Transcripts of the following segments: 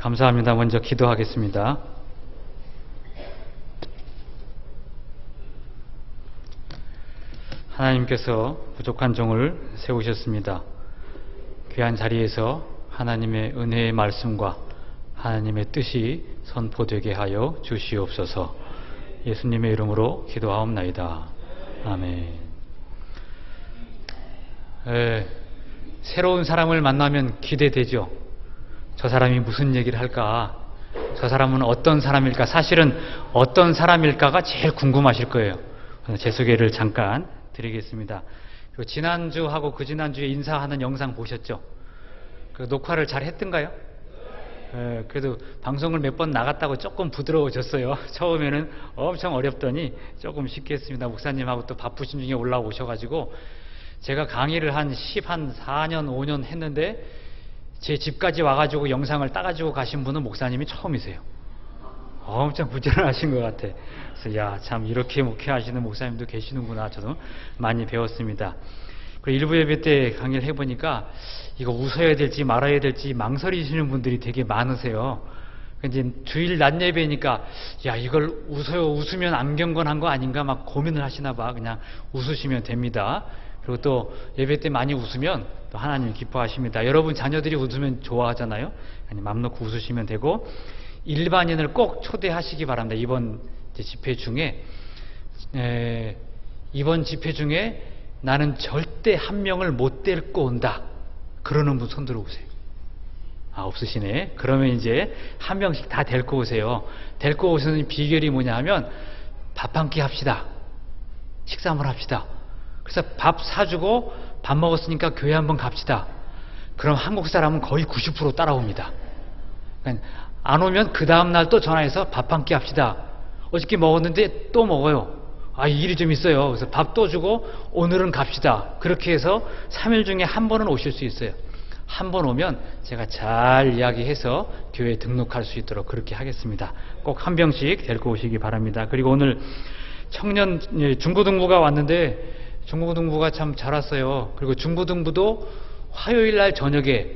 감사합니다. 먼저 기도하겠습니다. 하나님께서 부족한 종을 세우셨습니다. 귀한 자리에서 하나님의 은혜의 말씀과 하나님의 뜻이 선포되게 하여 주시옵소서. 예수님의 이름으로 기도하옵나이다. 아멘. 새로운 사람을 만나면 기대되죠. 저 사람이 무슨 얘기를 할까? 저 사람은 어떤 사람일까? 사실은 어떤 사람일까가 제일 궁금하실 거예요. 제 소개를 잠깐 드리겠습니다. 지난주하고 그 지난주에 인사하는 영상 보셨죠? 그 녹화를 잘 했던가요? 그래도 방송을 몇 번 나갔다고 조금 부드러워졌어요. 처음에는 엄청 어렵더니 조금 쉽게 했습니다. 목사님하고 또 바쁘신 중에 올라오셔가지고 제가 강의를 한 4년, 5년 했는데 제 집까지 와가지고 영상을 따가지고 가신 분은 목사님이 처음이세요. 엄청 부지런하신 것 같아. 그래서 야, 참 이렇게 목회하시는 목사님도 계시는구나. 저도 많이 배웠습니다. 그리고 일부 예배 때 강의를 해보니까 이거 웃어야 될지 말아야 될지 망설이시는 분들이 되게 많으세요. 이제 주일 낮 예배니까 야, 이걸 웃으면 안 경건한 거 아닌가 막 고민을 하시나 봐. 그냥 웃으시면 됩니다. 그리고 또 예배 때 많이 웃으면 또 하나님 기뻐하십니다. 여러분 자녀들이 웃으면 좋아하잖아요. 맘 놓고 웃으시면 되고, 일반인을 꼭 초대하시기 바랍니다. 이번 집회 중에 나는 절대 한 명을 못 데리고 온다, 그러는 분 손 들어오세요. 아, 없으시네. 그러면 이제 한 명씩 다 데리고 오세요. 데리고 오시는 비결이 뭐냐 하면 밥 한 끼 합시다. 식사 한번 합시다. 그래서 밥 사주고 밥 먹었으니까 교회 한번 갑시다. 그럼 한국 사람은 거의 90% 따라옵니다. 그러니까 안 오면 그 다음날 또 전화해서 밥 한 끼 합시다. 어저께 먹었는데 또 먹어요. 아, 일이 좀 있어요. 그래서 밥 또 주고 오늘은 갑시다. 그렇게 해서 3일 중에 한 번은 오실 수 있어요. 한 번 오면 제가 잘 이야기해서 교회에 등록할 수 있도록 그렇게 하겠습니다. 꼭 한 명씩 데리고 오시기 바랍니다. 그리고 오늘 청년 중고등부가 왔는데 중고등부가 참 잘 왔어요. 그리고 중고등부도 화요일 날 저녁에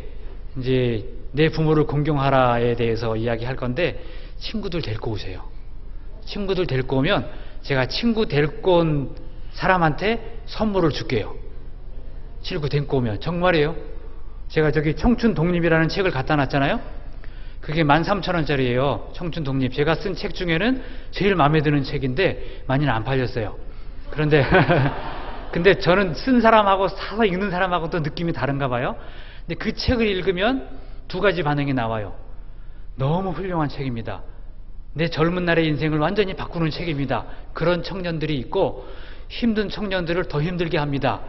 이제 내 부모를 공경하라에 대해서 이야기할 건데 친구들 데리고 오세요. 친구들 데리고 오면 제가 친구 데리고 온 사람한테 선물을 줄게요. 친구 데리고 오면. 정말이에요. 제가 저기 청춘 독립이라는 책을 갖다 놨잖아요. 그게 13,000원짜리예요. 청춘 독립. 제가 쓴 책 중에는 제일 마음에 드는 책인데 많이는 안 팔렸어요. 그런데 근데 저는 쓴 사람하고 사서 읽는 사람하고 또 느낌이 다른가 봐요. 근데 그 책을 읽으면 두 가지 반응이 나와요. 너무 훌륭한 책입니다. 내 젊은 날의 인생을 완전히 바꾸는 책입니다. 그런 청년들이 있고, 힘든 청년들을 더 힘들게 합니다.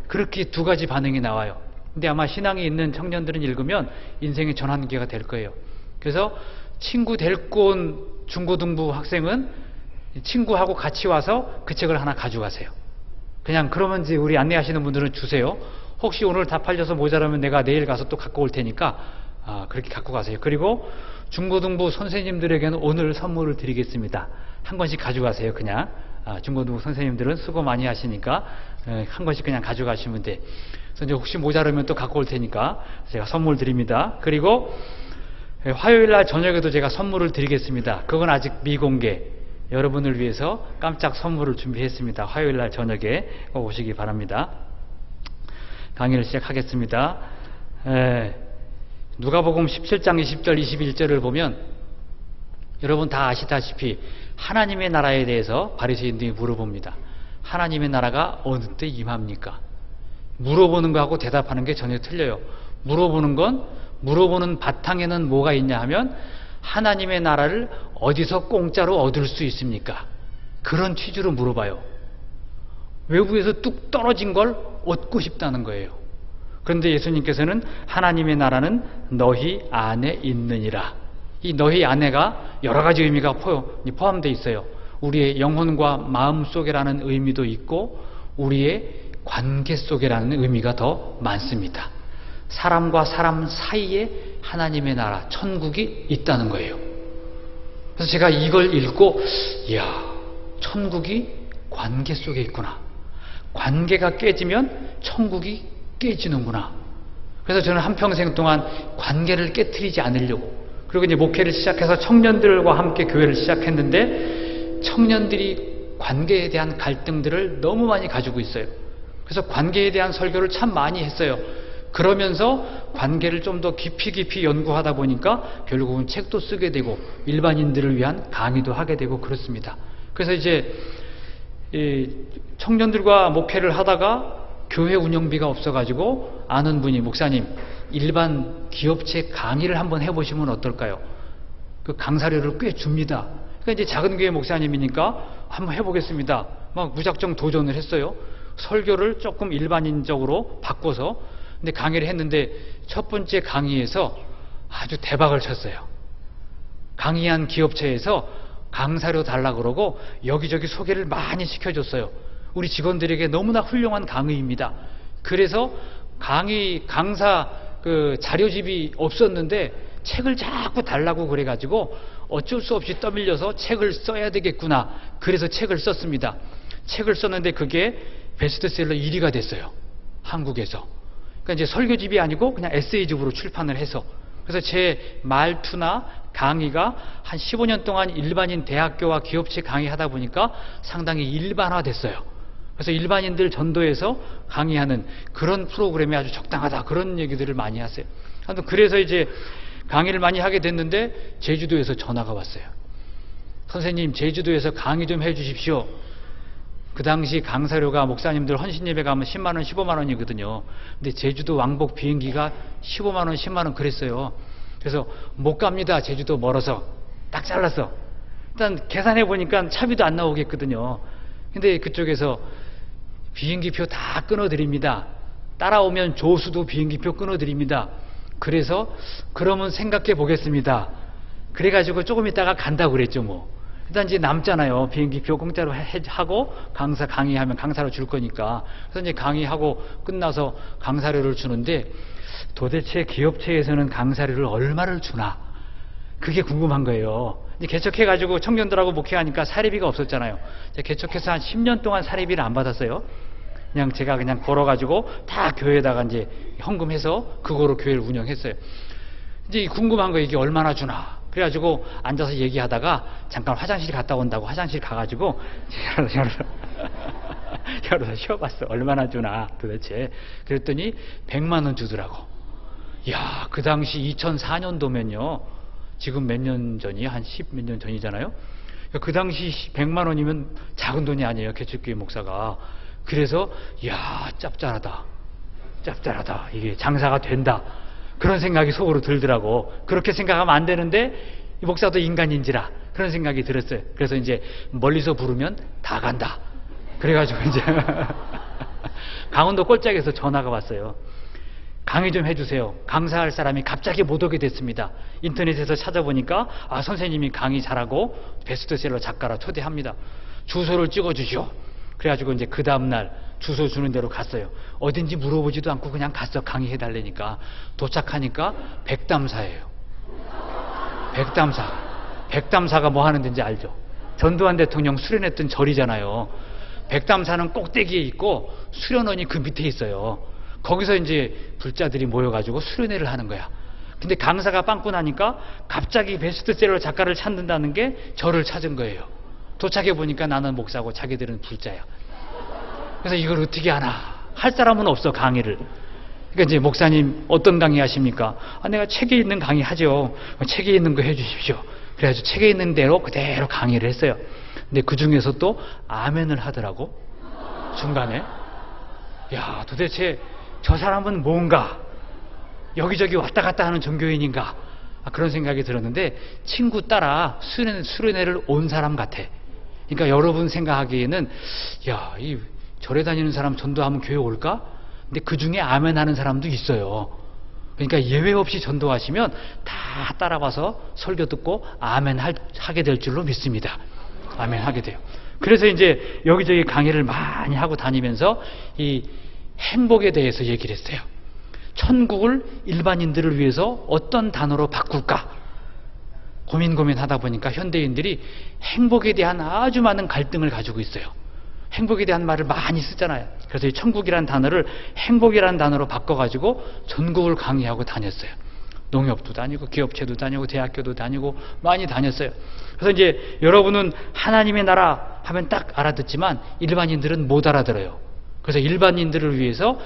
그렇게 두 가지 반응이 나와요. 근데 아마 신앙이 있는 청년들은 읽으면 인생의 전환기가 될 거예요. 그래서 친구 데리고 온 중고등부 학생은 친구하고 같이 와서 그 책을 하나 가져가세요. 그냥 그러면 이제 우리 안내하시는 분들은 주세요. 혹시 오늘 다 팔려서 모자라면 내가 내일 가서 또 갖고 올 테니까 그렇게 갖고 가세요. 그리고 중고등부 선생님들에게는 오늘 선물을 드리겠습니다. 한 권씩 가져가세요. 그냥 중고등부 선생님들은 수고 많이 하시니까 한 권씩 그냥 가져가시면 돼. 그래서 이제 혹시 모자르면 또 갖고 올 테니까 제가 선물 드립니다. 그리고 화요일 날 저녁에도 제가 선물을 드리겠습니다. 그건 아직 미공개. 여러분을 위해서 깜짝 선물을 준비했습니다. 화요일 날 저녁에 꼭 오시기 바랍니다. 강의를 시작하겠습니다. 누가복음 17장 20절 21절을 보면 여러분 다 아시다시피 하나님의 나라에 대해서 바리새인들이 물어봅니다. 하나님의 나라가 어느 때 임합니까? 물어보는 거하고 대답하는 게 전혀 틀려요. 물어보는 바탕에는 뭐가 있냐 하면 하나님의 나라를 어디서 공짜로 얻을 수 있습니까? 그런 취지로 물어봐요. 외부에서 뚝 떨어진 걸 얻고 싶다는 거예요. 그런데 예수님께서는 하나님의 나라는 너희 안에 있느니라. 이 너희 안에가 여러 가지 의미가 포함되어 있어요. 우리의 영혼과 마음 속에라는 의미도 있고 우리의 관계 속에라는 의미가 더 많습니다. 사람과 사람 사이에 하나님의 나라, 천국이 있다는 거예요. 그래서 제가 이걸 읽고 이야, 천국이 관계 속에 있구나. 관계가 깨지면 천국이 깨지는구나. 그래서 저는 한평생 동안 관계를 깨트리지 않으려고, 그리고 이제 목회를 시작해서 청년들과 함께 교회를 시작했는데 청년들이 관계에 대한 갈등들을 너무 많이 가지고 있어요. 그래서 관계에 대한 설교를 참 많이 했어요. 그러면서 관계를 좀 더 깊이 연구하다 보니까 결국은 책도 쓰게 되고 일반인들을 위한 강의도 하게 되고 그렇습니다. 그래서 이제 청년들과 목회를 하다가 교회 운영비가 없어가지고 아는 분이 목사님 일반 기업체 강의를 한번 해보시면 어떨까요? 그 강사료를 꽤 줍니다. 그러니까 이제 작은 교회 목사님이니까 한번 해보겠습니다. 막 무작정 도전을 했어요. 설교를 조금 일반인적으로 바꿔서 근데 강의를 했는데 첫 번째 강의에서 아주 대박을 쳤어요. 강의한 기업체에서 강사료 달라 그러고 여기저기 소개를 많이 시켜줬어요. 우리 직원들에게 너무나 훌륭한 강의입니다. 그래서 강사 그 자료집이 없었는데 책을 자꾸 달라고 그래가지고 어쩔 수 없이 떠밀려서 책을 써야 되겠구나. 그래서 책을 썼습니다. 책을 썼는데 그게 베스트셀러 1위가 됐어요. 한국에서. 그러니까 이제 설교집이 아니고 그냥 에세이집으로 출판을 해서. 그래서 제 말투나 강의가 한 15년 동안 일반인 대학교와 기업체 강의하다 보니까 상당히 일반화됐어요. 그래서 일반인들 전도해서 강의하는 그런 프로그램이 아주 적당하다. 그런 얘기들을 많이 하세요. 그래서 이제 강의를 많이 하게 됐는데 제주도에서 전화가 왔어요. 선생님, 제주도에서 강의 좀 해주십시오. 그 당시 강사료가 목사님들 헌신예배 가면 10만 원, 15만 원이거든요. 근데 제주도 왕복 비행기가 15만 원, 10만 원 그랬어요. 그래서 못 갑니다. 제주도 멀어서. 딱 잘랐어. 일단 계산해 보니까 차비도 안 나오겠거든요. 근데 그쪽에서 비행기표 다 끊어드립니다. 따라오면 조수도 비행기표 끊어드립니다. 그래서 그러면 생각해 보겠습니다. 그래가지고 조금 있다가 간다고 그랬죠 뭐. 일단 이제 남잖아요. 비행기표 공짜로 하고 강의하면 강사로 줄 거니까. 그래서 이제 강의하고 끝나서 강사료를 주는데 도대체 기업체에서는 강사료를 얼마를 주나? 그게 궁금한 거예요. 이제 개척해가지고 청년들하고 목회하니까 사례비가 없었잖아요. 개척해서 한 10년 동안 사례비를 안 받았어요. 그냥 제가 그냥 걸어가지고 다 교회에다가 이제 헌금해서 그거로 교회를 운영했어요. 이제 궁금한 거 이게 얼마나 주나? 그래가지고 앉아서 얘기하다가 잠깐 화장실 갔다 온다고 화장실 가가지고 열어서 쉬어봤어. 얼마나 주나 도대체. 그랬더니 100만 원 주더라고. 이야, 그 당시 2004년도면요. 지금 몇 년 전이 한 10 몇 년 전이잖아요. 그 당시 100만 원이면 작은 돈이 아니에요. 개척교회 목사가. 그래서 이야, 짭짤하다. 이게 장사가 된다. 그런 생각이 속으로 들더라고. 그렇게 생각하면 안 되는데 이 목사도 인간인지라 그런 생각이 들었어요. 그래서 이제 멀리서 부르면 다 간다. 그래가지고 이제 강원도 꼴짝에서 전화가 왔어요. 강의 좀 해주세요. 강사할 사람이 갑자기 못 오게 됐습니다. 인터넷에서 찾아보니까 선생님이 강의 잘하고 베스트셀러 작가라 초대합니다. 주소를 찍어주시오. 그래가지고 이제 그 다음날 주소 주는 대로 갔어요. 어딘지 물어보지도 않고 그냥 갔어. 강의해달라니까. 도착하니까 백담사예요. 백담사가 뭐 하는 데인지 알죠? 전두환 대통령 수련했던 절이잖아요. 백담사는 꼭대기에 있고 수련원이 그 밑에 있어요. 거기서 이제 불자들이 모여가지고 수련회를 하는 거야. 근데 강사가 빵꾸 나니까 갑자기 베스트셀러 작가를 찾는다는 게 저를 찾은 거예요. 도착해 보니까 나는 목사고 자기들은 불자야. 그래서 이걸 어떻게 하나? 할 사람은 없어, 강의를. 그러니까 이제 목사님 어떤 강의 하십니까? 내가 책에 있는 강의 하죠. 책에 있는 거 해주십시오. 그래가지고 책에 있는 대로 그대로 강의를 했어요. 근데 그 중에서 또 아멘을 하더라고. 중간에. 야, 도대체 저 사람은 뭔가? 여기저기 왔다 갔다 하는 종교인인가? 그런 생각이 들었는데 친구 따라 수련회를 온 사람 같아. 그러니까 여러분 생각하기에는 야, 이 절에 다니는 사람 전도하면 교회 올까? 근데 그 중에 아멘 하는 사람도 있어요. 그러니까 예외 없이 전도하시면 다 따라와서 설교 듣고 아멘 하게 될 줄로 믿습니다. 아멘 하게 돼요. 그래서 이제 여기저기 강의를 많이 하고 다니면서 이 행복에 대해서 얘기를 했어요. 천국을 일반인들을 위해서 어떤 단어로 바꿀까? 고민하다 보니까 현대인들이 행복에 대한 아주 많은 갈등을 가지고 있어요. 행복에 대한 말을 많이 쓰잖아요. 그래서 이 천국이라는 단어를 행복이라는 단어로 바꿔가지고 전국을 강의하고 다녔어요. 농협도 다니고 기업체도 다니고 대학교도 다니고 많이 다녔어요. 그래서 이제 여러분은 하나님의 나라 하면 딱 알아듣지만 일반인들은 못 알아들어요. 그래서 일반인들을 위해서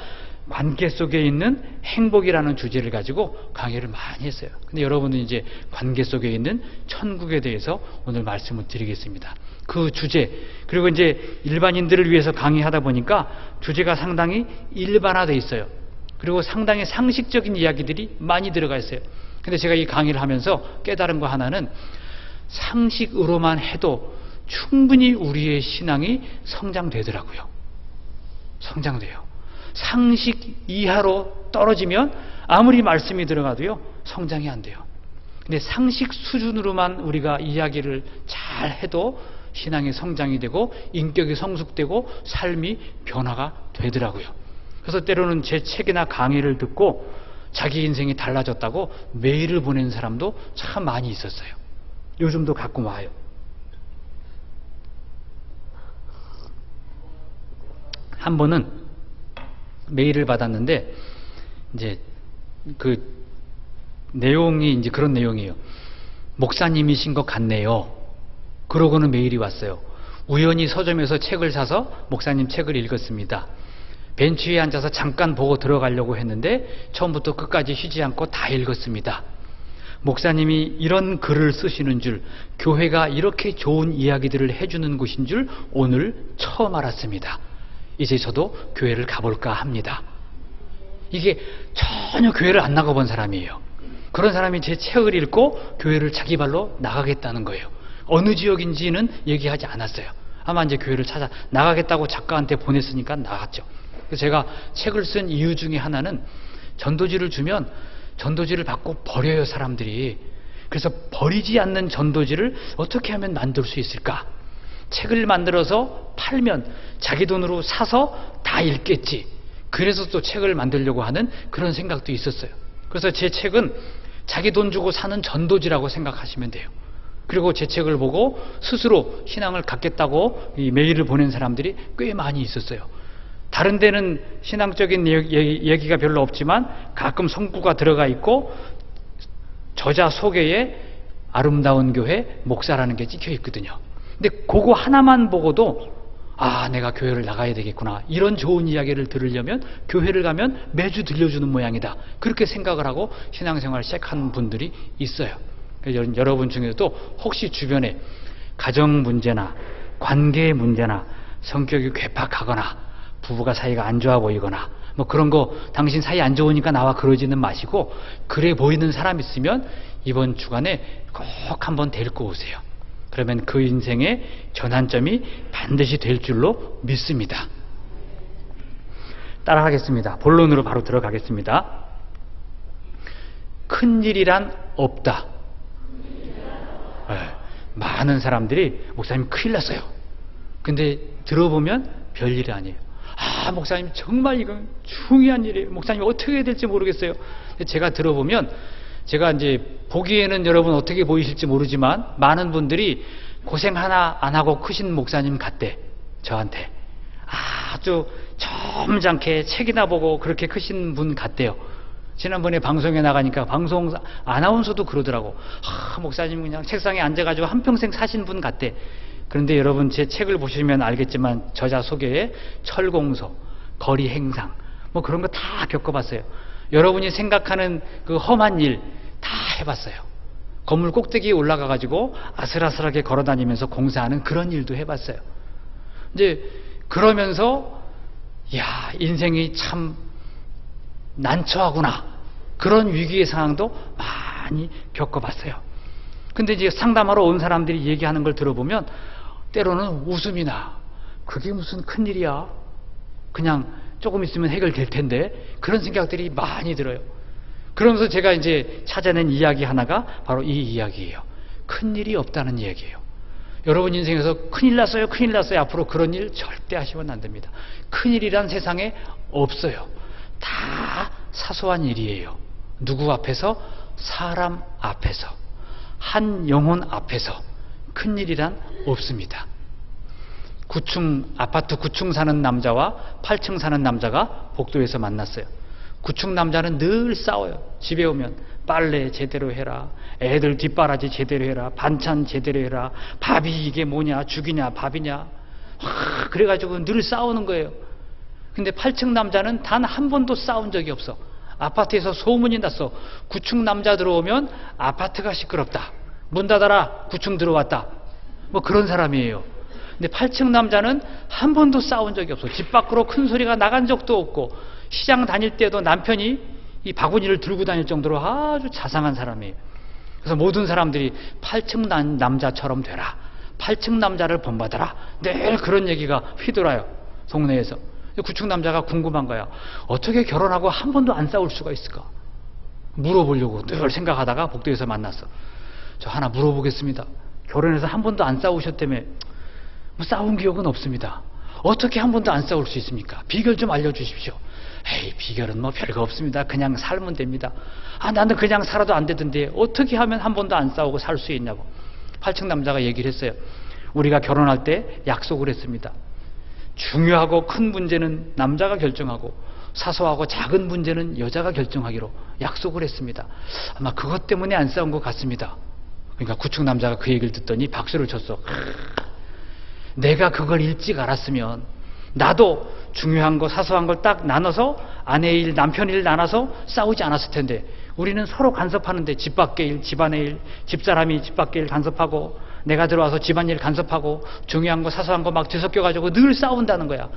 관계 속에 있는 행복이라는 주제를 가지고 강의를 많이 했어요. 근데 여러분은 이제 관계 속에 있는 천국에 대해서 오늘 말씀을 드리겠습니다. 그 주제, 그리고 이제 일반인들을 위해서 강의하다 보니까 주제가 상당히 일반화되어 있어요. 그리고 상당히 상식적인 이야기들이 많이 들어가 있어요. 근데 제가 이 강의를 하면서 깨달은 거 하나는 상식으로만 해도 충분히 우리의 신앙이 성장되더라고요. 성장돼요. 상식 이하로 떨어지면 아무리 말씀이 들어가도요, 성장이 안 돼요. 근데 상식 수준으로만 우리가 이야기를 잘 해도 신앙의 성장이 되고 인격이 성숙되고 삶이 변화가 되더라고요. 그래서 때로는 제 책이나 강의를 듣고 자기 인생이 달라졌다고 메일을 보낸 사람도 참 많이 있었어요. 요즘도 가끔 와요. 한 번은 메일을 받았는데 이제 그 내용이 이제 그런 내용이에요. 목사님이신 것 같네요. 그러고는 메일이 왔어요. 우연히 서점에서 책을 사서 목사님 책을 읽었습니다. 벤치에 앉아서 잠깐 보고 들어가려고 했는데 처음부터 끝까지 쉬지 않고 다 읽었습니다. 목사님이 이런 글을 쓰시는 줄, 교회가 이렇게 좋은 이야기들을 해주는 곳인 줄 오늘 처음 알았습니다. 이제 저도 교회를 가볼까 합니다. 이게 전혀 교회를 안 나가본 사람이에요. 그런 사람이 제 책을 읽고 교회를 자기 발로 나가겠다는 거예요. 어느 지역인지는 얘기하지 않았어요. 아마 이제 교회를 찾아 나가겠다고 작가한테 보냈으니까 나갔죠. 그래서 제가 책을 쓴 이유 중에 하나는 전도지를 주면 전도지를 받고 버려요, 사람들이. 그래서 버리지 않는 전도지를 어떻게 하면 만들 수 있을까? 책을 만들어서 팔면 자기 돈으로 사서 다 읽겠지. 그래서 또 책을 만들려고 하는 그런 생각도 있었어요. 그래서 제 책은 자기 돈 주고 사는 전도지라고 생각하시면 돼요. 그리고 제 책을 보고 스스로 신앙을 갖겠다고 이 메일을 보낸 사람들이 꽤 많이 있었어요. 다른 데는 신앙적인 얘기가 별로 없지만 가끔 성구가 들어가 있고 저자 소개에 아름다운 교회 목사라는 게 찍혀 있거든요. 근데 그거 하나만 보고도 아, 내가 교회를 나가야 되겠구나, 이런 좋은 이야기를 들으려면 교회를 가면 매주 들려주는 모양이다, 그렇게 생각을 하고 신앙생활을 시작한 분들이 있어요. 여러분 중에서도 혹시 주변에 가정 문제나 관계 문제나 성격이 괴팍하거나 부부가 사이가 안 좋아 보이거나 뭐 그런 거 당신 사이 안 좋으니까 나와 그러지는 마시고, 그래 보이는 사람 있으면 이번 주간에 꼭 한번 데리고 오세요. 그러면 그 인생의 전환점이 반드시 될 줄로 믿습니다. 따라하겠습니다. 본론으로 바로 들어가겠습니다. 큰일이란 없다. 네, 많은 사람들이 목사님 큰일 났어요. 근데 들어보면 별일이 아니에요. 아, 목사님 정말 이건 중요한 일이에요. 목사님 어떻게 해야 될지 모르겠어요. 제가 들어보면, 제가 이제 보기에는 여러분 어떻게 보이실지 모르지만 많은 분들이 고생 하나 안 하고 크신 목사님 같대. 저한테 아주 점잖게 책이나 보고 그렇게 크신 분 같대요. 지난번에 방송에 나가니까 방송 아나운서도 그러더라고. 아, 목사님 그냥 책상에 앉아가지고 한평생 사신 분 같대. 그런데 여러분 제 책을 보시면 알겠지만 저자 소개에 철공소, 거리 행상 뭐 그런 거 다 겪어봤어요. 여러분이 생각하는 그 험한 일 다 해봤어요. 건물 꼭대기에 올라가가지고 아슬아슬하게 걸어다니면서 공사하는 그런 일도 해봤어요. 이제 그러면서 야, 인생이 참 난처하구나, 그런 위기의 상황도 많이 겪어봤어요. 근데 이제 상담하러 온 사람들이 얘기하는 걸 들어보면 때로는 웃음이 나. 그게 무슨 큰일이야, 그냥 조금 있으면 해결될 텐데, 그런 생각들이 많이 들어요. 그러면서 제가 이제 찾아낸 이야기 하나가 바로 이 이야기예요. 큰일이 없다는 이야기예요. 여러분 인생에서 큰일 났어요, 큰일 났어요, 앞으로 그런 일 절대 하시면 안 됩니다. 큰일이란 세상에 없어요. 다 사소한 일이에요. 누구 앞에서? 사람 앞에서, 한 영혼 앞에서 큰일이란 없습니다. 9층 아파트 9층 사는 남자와 8층 사는 남자가 복도에서 만났어요. 9층 남자는 늘 싸워요. 집에 오면 빨래 제대로 해라, 애들 뒷바라지 제대로 해라, 반찬 제대로 해라, 밥이 이게 뭐냐, 죽이냐 밥이냐, 그래가지고 늘 싸우는 거예요. 근데 8층 남자는 단 한 번도 싸운 적이 없어. 아파트에서 소문이 났어. 9층 남자 들어오면 아파트가 시끄럽다, 문 닫아라, 9층 들어왔다, 뭐 그런 사람이에요. 근데 8층 남자는 한 번도 싸운 적이 없어. 집 밖으로 큰 소리가 나간 적도 없고, 시장 다닐 때도 남편이 이 바구니를 들고 다닐 정도로 아주 자상한 사람이에요. 그래서 모든 사람들이 8층 남자처럼 되라, 8층 남자를 본받아라, 늘 그런 얘기가 휘돌아요, 동네에서. 9층 남자가 궁금한 거야. 어떻게 결혼하고 한 번도 안 싸울 수가 있을까? 물어보려고 늘 생각하다가 복도에서 만났어. 저 하나 물어보겠습니다. 결혼해서 한 번도 안 싸우셨다며. 뭐 싸운 기억은 없습니다. 어떻게 한 번도 안 싸울 수 있습니까? 비결 좀 알려주십시오. 에이, 비결은 뭐 별거 없습니다. 그냥 살면 됩니다. 아, 나는 그냥 살아도 안 되던데 어떻게 하면 한 번도 안 싸우고 살 수 있냐고. 8층 남자가 얘기를 했어요. 우리가 결혼할 때 약속을 했습니다. 중요하고 큰 문제는 남자가 결정하고 사소하고 작은 문제는 여자가 결정하기로 약속을 했습니다. 아마 그것 때문에 안 싸운 것 같습니다. 그러니까 9층 남자가 그 얘기를 듣더니 박수를 쳤어. 내가 그걸 일찍 알았으면 나도 중요한 거 사소한 걸 딱 나눠서 아내 일 남편 일 나눠서 싸우지 않았을 텐데, 우리는 서로 간섭하는데 집 밖의 일 집안의 일, 집사람이 집 밖의 일 간섭하고 내가 들어와서 집안일 간섭하고 중요한 거 사소한 거 막 뒤섞여 가지고 늘 싸운다는 거야.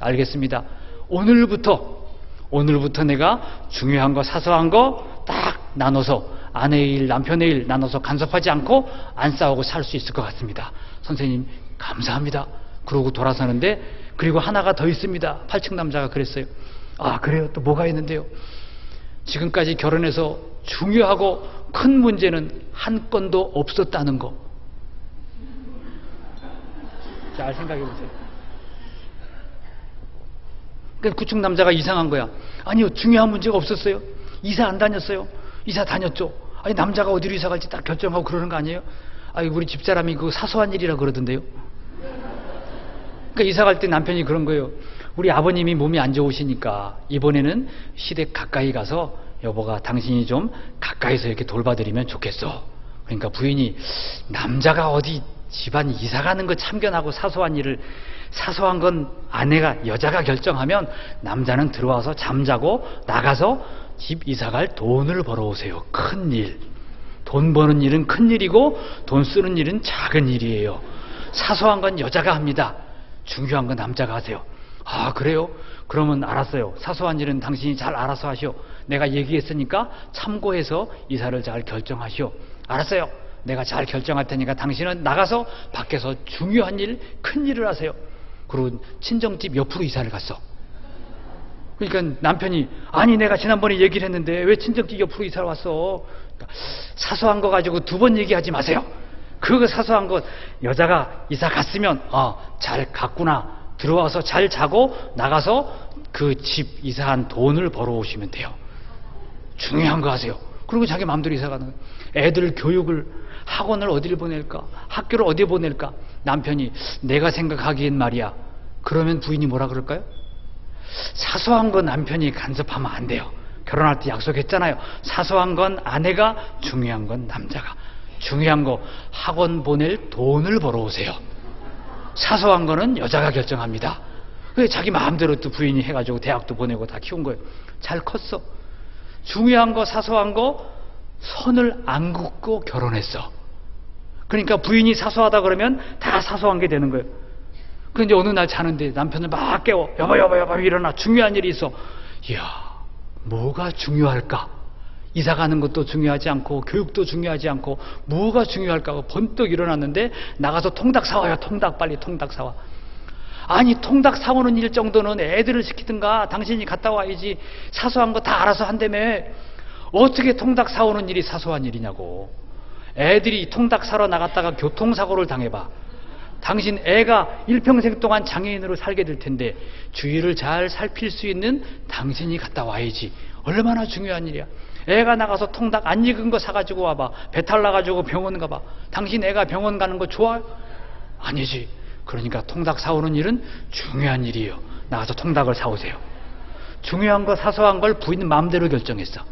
알겠습니다. 오늘부터 내가 중요한 거 사소한 거 딱 나눠서 아내의 일 남편의 일 나눠서 간섭하지 않고 안 싸우고 살 수 있을 것 같습니다. 선생님 감사합니다. 그러고 돌아서는데, 그리고 하나가 더 있습니다. 8층 남자가 그랬어요. 아, 그래요? 또 뭐가 있는데요? 지금까지 결혼해서 중요하고 큰 문제는 한 건도 없었다는 거. 잘 생각해 보세요. 그러니까 9층 남자가 이상한 거야. 아니요, 중요한 문제가 없었어요. 이사 안 다녔어요. 이사 다녔죠. 아니, 남자가 어디로 이사 갈지 딱 결정하고 그러는 거 아니에요? 아니, 우리 집사람이 그 사소한 일이라 그러던데요. 그러니까 이사 갈 때 남편이 그런 거예요. 우리 아버님이 몸이 안 좋으시니까 이번에는 시댁 가까이 가서 여보가 당신이 좀 가까이서 이렇게 돌봐드리면 좋겠어. 그러니까 부인이, 남자가 어디 집안 이사 가는 거 참견하고 사소한 일을, 사소한 건 아내가 여자가 결정하면 남자는 들어와서 잠자고 나가서 집 이사 갈 돈을 벌어오세요. 큰 일. 돈 버는 일은 큰 일이고 돈 쓰는 일은 작은 일이에요. 사소한 건 여자가 합니다. 중요한 건 남자가 하세요. 아, 그래요? 그러면 알았어요. 사소한 일은 당신이 잘 알아서 하시오. 내가 얘기했으니까 참고해서 이사를 잘 결정하시오. 알았어요. 내가 잘 결정할 테니까 당신은 나가서 밖에서 중요한 일, 큰 일을 하세요. 그리고 친정집 옆으로 이사를 갔어. 그러니까 남편이, 아니 내가 지난번에 얘기를 했는데 왜 친정집 옆으로 이사를 왔어? 그러니까 사소한 거 가지고 두 번 얘기하지 마세요. 그거 사소한 거, 여자가 이사 갔으면 잘 갔구나, 들어와서 잘 자고 나가서 그 집 이사한 돈을 벌어오시면 돼요. 중요한 거 하세요. 그리고 자기 마음대로 이사 가는 거예요. 애들 교육을, 학원을 어디를 보낼까, 학교를 어디 보낼까. 남편이, 내가 생각하기엔 말이야. 그러면 부인이 뭐라 그럴까요? 사소한 건 남편이 간섭하면 안 돼요. 결혼할 때 약속했잖아요. 사소한 건 아내가, 중요한 건 남자가. 중요한 거 학원 보낼 돈을 벌어오세요. 사소한 거는 여자가 결정합니다. 그게 자기 마음대로 또 부인이 해가지고 대학도 보내고 다 키운 거예요. 잘 컸어. 중요한 거 사소한 거 선을 안 긋고 결혼했어. 그러니까 부인이 사소하다 그러면 다 사소한 게 되는 거예요. 그런데 어느 날 자는데 남편을 막 깨워. 여보 일어나, 중요한 일이 있어. 이야, 뭐가 중요할까? 이사 가는 것도 중요하지 않고 교육도 중요하지 않고 뭐가 중요할까 하고 번뜩 일어났는데, 나가서 통닭 사와요. 통닭, 빨리 통닭 사와. 아니, 통닭 사오는 일 정도는 애들을 시키든가 당신이 갔다 와야지. 사소한 거 다 알아서 한다며. 어떻게 통닭 사오는 일이 사소한 일이냐고. 애들이 통닭 사러 나갔다가 교통사고를 당해봐. 당신 애가 일평생 동안 장애인으로 살게 될 텐데 주위를 잘 살필 수 있는 당신이 갔다 와야지. 얼마나 중요한 일이야. 애가 나가서 통닭 안 익은 거 사가지고 와봐. 배탈 나가지고 병원 가봐. 당신 애가 병원 가는 거 좋아요? 아니지. 그러니까 통닭 사오는 일은 중요한 일이에요. 나가서 통닭을 사오세요. 중요한 거 사소한 걸 부인 마음대로 결정했어.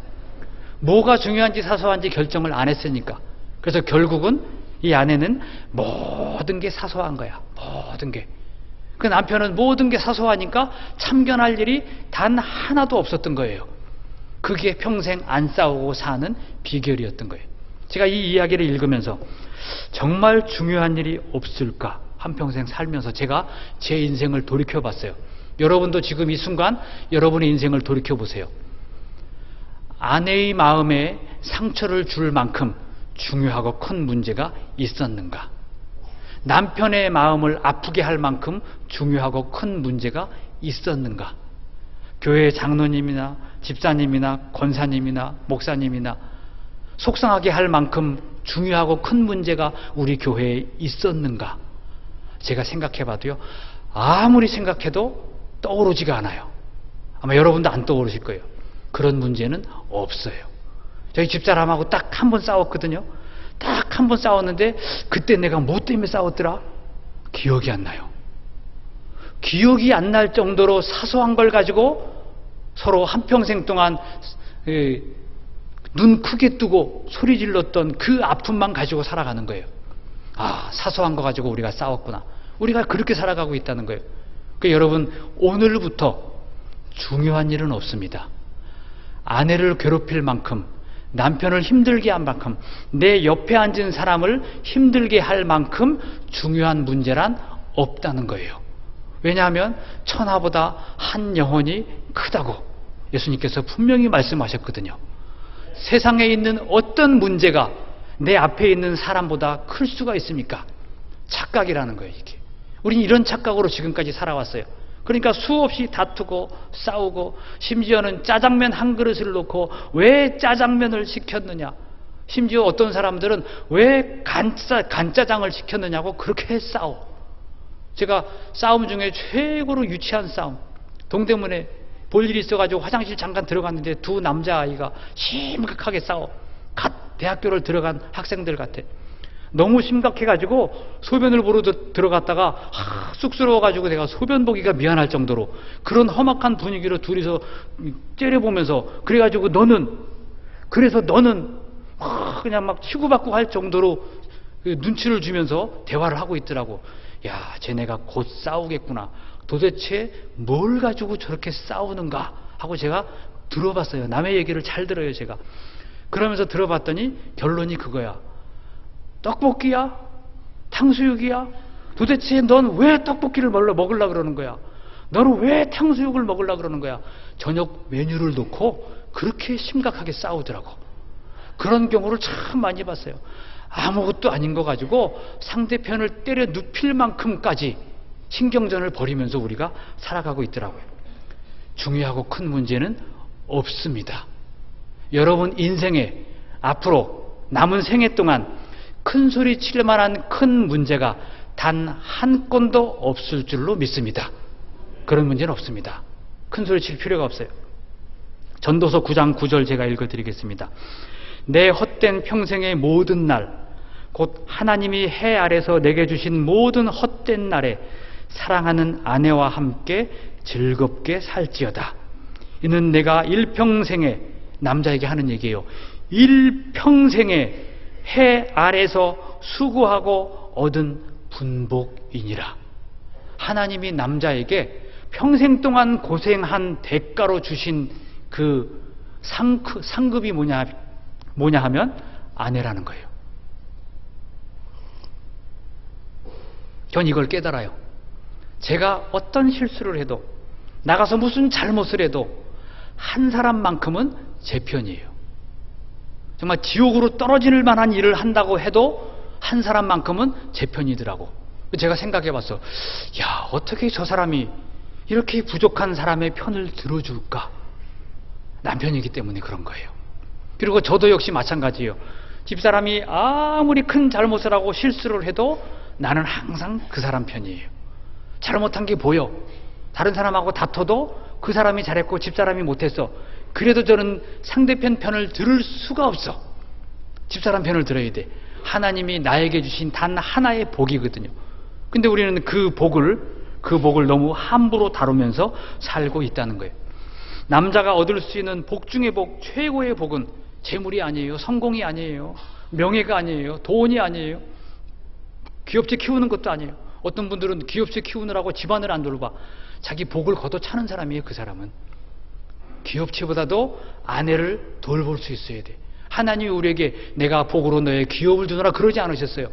뭐가 중요한지 사소한지 결정을 안 했으니까. 그래서 결국은 이 아내는 모든 게 사소한 거야. 모든 게. 그 남편은 모든 게 사소하니까 참견할 일이 단 하나도 없었던 거예요. 그게 평생 안 싸우고 사는 비결이었던 거예요. 제가 이 이야기를 읽으면서 정말 중요한 일이 없을까? 한평생 살면서 제가 제 인생을 돌이켜봤어요. 여러분도 지금 이 순간 여러분의 인생을 돌이켜보세요. 아내의 마음에 상처를 줄 만큼 중요하고 큰 문제가 있었는가? 남편의 마음을 아프게 할 만큼 중요하고 큰 문제가 있었는가? 교회 장로님이나 집사님이나 권사님이나 목사님이나 속상하게 할 만큼 중요하고 큰 문제가 우리 교회에 있었는가? 제가 생각해봐도요, 아무리 생각해도 떠오르지가 않아요. 아마 여러분도 안 떠오르실 거예요. 그런 문제는 없어요. 저희 집사람하고 딱 한 번 싸웠거든요. 딱 한 번 싸웠는데 그때 내가 뭐 때문에 싸웠더라? 기억이 안 나요. 기억이 안 날 정도로 사소한 걸 가지고 서로 한평생 동안 눈 크게 뜨고 소리 질렀던 그 아픔만 가지고 살아가는 거예요. 아, 사소한 거 가지고 우리가 싸웠구나. 우리가 그렇게 살아가고 있다는 거예요. 그러니까 여러분, 오늘부터 중요한 일은 없습니다. 아내를 괴롭힐 만큼, 남편을 힘들게 한 만큼, 내 옆에 앉은 사람을 힘들게 할 만큼 중요한 문제란 없다는 거예요. 왜냐하면 천하보다 한 영혼이 크다고 예수님께서 분명히 말씀하셨거든요. 세상에 있는 어떤 문제가 내 앞에 있는 사람보다 클 수가 있습니까? 착각이라는 거예요, 이게. 우리는 이런 착각으로 지금까지 살아왔어요. 그러니까 수없이 다투고 싸우고, 심지어는 짜장면 한 그릇을 놓고 왜 짜장면을 시켰느냐, 심지어 어떤 사람들은 왜 간짜장을 시켰느냐고 그렇게 싸워. 제가 싸움 중에 최고로 유치한 싸움, 동대문에 볼 일이 있어가지고 화장실 잠깐 들어갔는데 두 남자아이가 심각하게 싸워. 갓 대학교를 들어간 학생들 같아. 너무 심각해가지고 소변을 보러 들어갔다가 쑥스러워가지고 내가 소변 보기가 미안할 정도로 그런 험악한 분위기로 둘이서 째려보면서, 그래가지고 너는 그냥 막 치고받고 할 정도로 눈치를 주면서 대화를 하고 있더라고. 야, 쟤네가 곧 싸우겠구나. 도대체 뭘 가지고 저렇게 싸우는가 하고 제가 들어봤어요. 남의 얘기를 잘 들어요, 제가. 그러면서 들어봤더니 결론이 그거야. 떡볶이야? 탕수육이야? 도대체 넌 왜 떡볶이를 먹으려고 그러는 거야? 너는 왜 탕수육을 먹으려고 그러는 거야? 저녁 메뉴를 놓고 그렇게 심각하게 싸우더라고. 그런 경우를 참 많이 봤어요. 아무것도 아닌 거 가지고 상대편을 때려 눕힐 만큼까지 신경전을 벌이면서 우리가 살아가고 있더라고요. 중요하고 큰 문제는 없습니다. 여러분 인생에 앞으로 남은 생애 동안 큰 소리 칠 만한 큰 문제가 단 한 건도 없을 줄로 믿습니다. 그런 문제는 없습니다. 큰 소리 칠 필요가 없어요. 전도서 9장 9절 제가 읽어드리겠습니다. 내 헛된 평생의 모든 날, 곧 하나님이 해 아래서 내게 주신 모든 헛된 날에 사랑하는 아내와 함께 즐겁게 살지어다. 이는 내가 일평생에, 남자에게 하는 얘기예요. 일평생에 해 아래서 수고하고 얻은 분복이니라. 하나님이 남자에게 평생 동안 고생한 대가로 주신 그 상급이 뭐냐 하면 아내라는 거예요. 전 이걸 깨달아요. 제가 어떤 실수를 해도, 나가서 무슨 잘못을 해도 한 사람만큼은 제 편이에요. 정말 지옥으로 떨어질 만한 일을 한다고 해도 한 사람만큼은 제 편이더라고. 제가 생각해 봤어. 야, 어떻게 저 사람이 이렇게 부족한 사람의 편을 들어줄까? 남편이기 때문에 그런 거예요. 그리고 저도 역시 마찬가지예요. 집사람이 아무리 큰 잘못을 하고 실수를 해도 나는 항상 그 사람 편이에요. 잘못한 게 보여. 다른 사람하고 다퉈도 그 사람이 잘했고 집사람이 못했어. 그래도 저는 상대편 편을 들을 수가 없어. 집사람 편을 들어야 돼. 하나님이 나에게 주신 단 하나의 복이거든요. 근데 우리는 그 복을 너무 함부로 다루면서 살고 있다는 거예요. 남자가 얻을 수 있는 복 중의 복, 최고의 복은 재물이 아니에요. 성공이 아니에요. 명예가 아니에요. 돈이 아니에요. 귀엽게 키우는 것도 아니에요. 어떤 분들은 귀엽게 키우느라고 집안을 안 돌봐. 자기 복을 걷어차는 사람이에요. 그 사람은. 귀엽지보다도 아내를 돌볼 수 있어야 돼. 하나님이 우리에게 내가 복으로 너의 기업을 주노라 그러지 않으셨어요.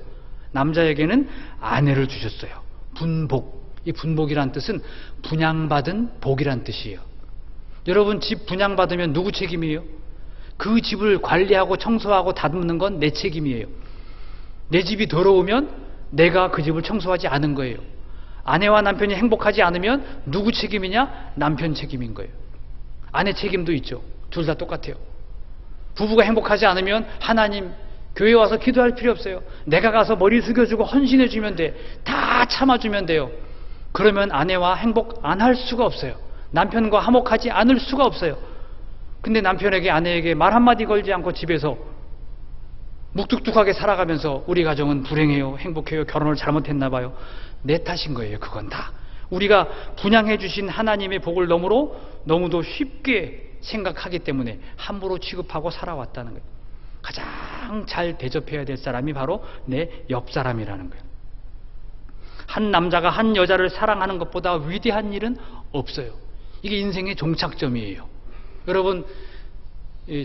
남자에게는 아내를 주셨어요. 분복. 이 분복이란 뜻은 분양받은 복이란 뜻이에요. 여러분 집 분양받으면 누구 책임이에요? 그 집을 관리하고 청소하고 다듬는 건 내 책임이에요. 내 집이 더러우면 내가 그 집을 청소하지 않은 거예요. 아내와 남편이 행복하지 않으면 누구 책임이냐? 남편 책임인 거예요. 아내 책임도 있죠. 둘 다 똑같아요. 부부가 행복하지 않으면 하나님 교회 와서 기도할 필요 없어요. 내가 가서 머리 숙여주고 헌신해주면 돼. 다 참아주면 돼요. 그러면 아내와 행복 안 할 수가 없어요. 남편과 화목하지 않을 수가 없어요. 근데 남편에게 아내에게 말 한마디 걸지 않고 집에서 묵뚝뚝하게 살아가면서 우리 가정은 불행해요. 행복해요. 결혼을 잘못했나 봐요. 내 탓인 거예요. 그건 다. 우리가 분양해 주신 하나님의 복을 너무도 쉽게 생각하기 때문에 함부로 취급하고 살아왔다는 거예요. 가장 잘 대접해야 될 사람이 바로 내 옆 사람이라는 거예요. 한 남자가 한 여자를 사랑하는 것보다 위대한 일은 없어요. 이게 인생의 종착점이에요. 여러분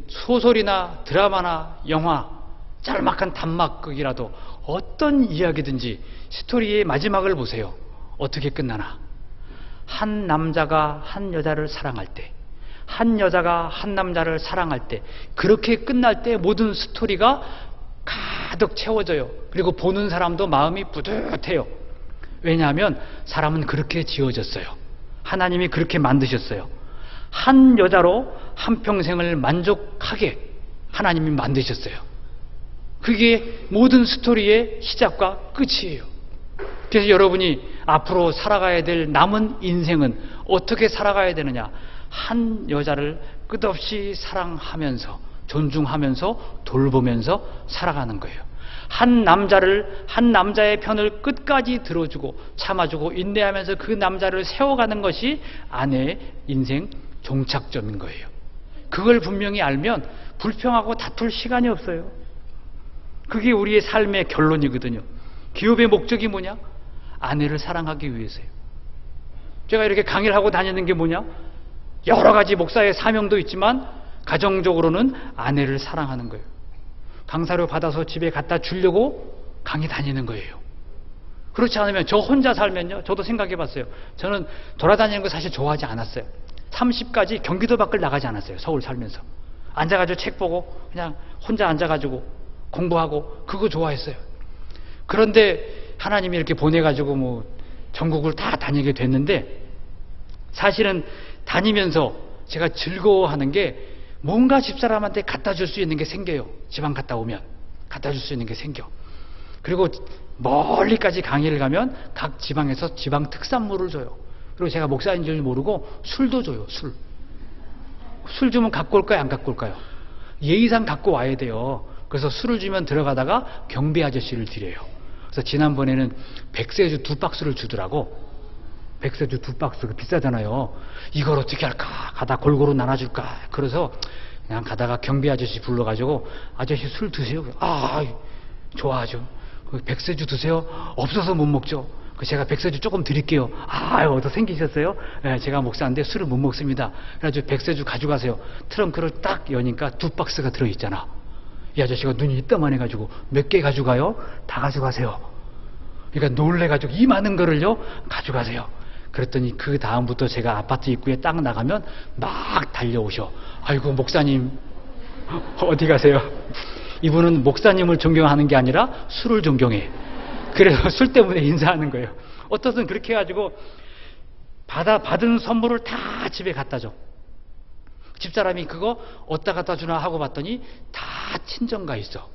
소설이나 드라마나 영화 짤막한 단막극이라도 어떤 이야기든지 스토리의 마지막을 보세요. 어떻게 끝나나? 한 남자가 한 여자를 사랑할 때, 한 여자가 한 남자를 사랑할 때, 그렇게 끝날 때 모든 스토리가 가득 채워져요. 그리고 보는 사람도 마음이 뿌듯해요. 왜냐하면 사람은 그렇게 지어졌어요. 하나님이 그렇게 만드셨어요. 한 여자로 한평생을 만족하게 하나님이 만드셨어요. 그게 모든 스토리의 시작과 끝이에요. 그래서 여러분이 앞으로 살아가야 될 남은 인생은 어떻게 살아가야 되느냐? 한 여자를 끝없이 사랑하면서 존중하면서 돌보면서 살아가는 거예요. 한 남자의 편을 끝까지 들어주고 참아주고 인내하면서 그 남자를 세워가는 것이 아내의 인생 종착점인 거예요. 그걸 분명히 알면 불평하고 다툴 시간이 없어요. 그게 우리의 삶의 결론이거든요. 기업의 목적이 뭐냐? 아내를 사랑하기 위해서예요. 제가 이렇게 강의를 하고 다니는 게 뭐냐? 여러 가지 목사의 사명도 있지만 가정적으로는 아내를 사랑하는 거예요. 강사료 받아서 집에 갖다 주려고 강의 다니는 거예요. 그렇지 않으면 저 혼자 살면요. 저도 생각해 봤어요. 저는 돌아다니는 거 사실 좋아하지 않았어요. 30까지 경기도 밖을 나가지 않았어요. 서울 살면서. 앉아가지고 책 보고 그냥 혼자 앉아가지고 공부하고 그거 좋아했어요. 그런데 하나님이 이렇게 보내가지고 뭐 전국을 다 다니게 됐는데 사실은 다니면서 제가 즐거워하는 게 뭔가 집사람한테 갖다 줄 수 있는 게 생겨요. 지방 갔다 오면 갖다 줄 수 있는 게 생겨. 그리고 멀리까지 강의를 가면 각 지방에서 지방 특산물을 줘요. 그리고 제가 목사인 줄 모르고 술도 줘요. 술 주면 갖고 올까요? 안 갖고 올까요? 예의상 갖고 와야 돼요. 그래서 술을 주면 들어가다가 경비 아저씨를 드려요. 그래서 지난번에는 백세주 2박스를 주더라고. 백세주 2박스 비싸잖아요. 이걸 어떻게 할까? 가다 골고루 나눠줄까? 그래서 그냥 가다가 경비 아저씨 불러가지고 아저씨 술 드세요? 아, 좋아하죠. 백세주 드세요? 없어서 못 먹죠. 제가 백세주 조금 드릴게요. 아, 어디서 생기셨어요? 네, 제가 목사인데 술을 못 먹습니다. 그래가지고 백세주 가져가세요. 트렁크를 딱 여니까 2박스가 들어있잖아. 이 아저씨가 눈이 이따만 해가지고 몇 개 가져가요? 다 가져가세요. 그러니까 놀래가지고 이 많은 거를요 가져가세요. 그랬더니 그 다음부터 제가 아파트 입구에 딱 나가면 막 달려오셔. 아이고 목사님 어디 가세요? 이분은 목사님을 존경하는 게 아니라 술을 존경해. 그래서 술 때문에 인사하는 거예요. 어떻든 그렇게 해가지고 받은 선물을 다 집에 갖다 줘. 집사람이 그거 어디다 갖다 주나 하고 봤더니 다 친정가 있어.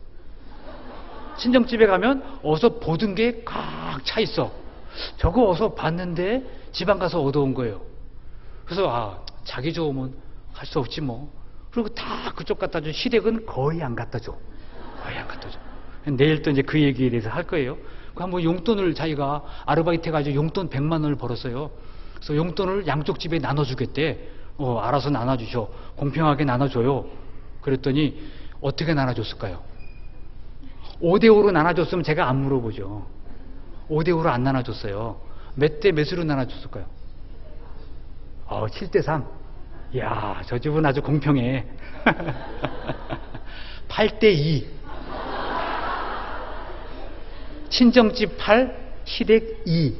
친정집에 가면 어서 보던 게 꽉 차 있어. 저거 어서 봤는데 지방 가서 얻어온 거예요. 그래서 자기 좋으면 할 수 없지 뭐. 그리고 다 그쪽 갖다 줘. 시댁은 거의 안 갖다 줘. 거의 안 갖다 줘. 내일 또 이제 그 얘기에 대해서 할 거예요. 그 한번 용돈을 자기가 아르바이트 해가지고 용돈 100만 원을 벌었어요. 그래서 용돈을 양쪽 집에 나눠주겠대. 알아서 나눠주셔. 공평하게 나눠줘요. 그랬더니 어떻게 나눠줬을까요? 5대5로 나눠줬으면 제가 안 물어보죠. 5대5로 안 나눠줬어요. 몇 대 몇으로 나눠줬을까요? 7대3. 이야, 저 집은 아주 공평해. 8대2. 친정집 8, 시댁 2.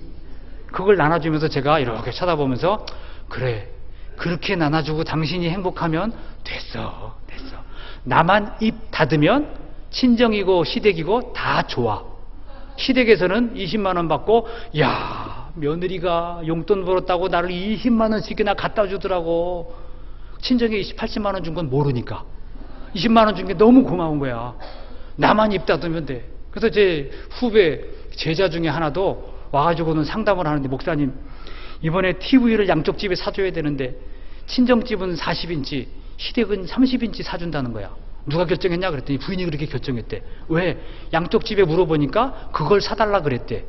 그걸 나눠주면서 제가 이렇게 쳐다보면서, 그래, 그렇게 나눠주고 당신이 행복하면 됐어. 나만 입 닫으면 친정이고 시댁이고 다 좋아. 시댁에서는 20만 원 받고, 야, 며느리가 용돈 벌었다고 나를 20만 원씩이나 갖다 주더라고. 친정에 80만 원 준 건 모르니까 20만 원 준 게 너무 고마운 거야. 나만 입 닫으면 돼. 그래서 제 후배 제자 중에 하나도 와가지고는 상담을 하는데, 목사님, 이번에 TV를 양쪽 집에 사줘야 되는데 친정집은 40인치, 시댁은 30인치 사준다는 거야. 누가 결정했냐 그랬더니 부인이 그렇게 결정했대. 왜? 양쪽 집에 물어보니까 그걸 사달라 그랬대.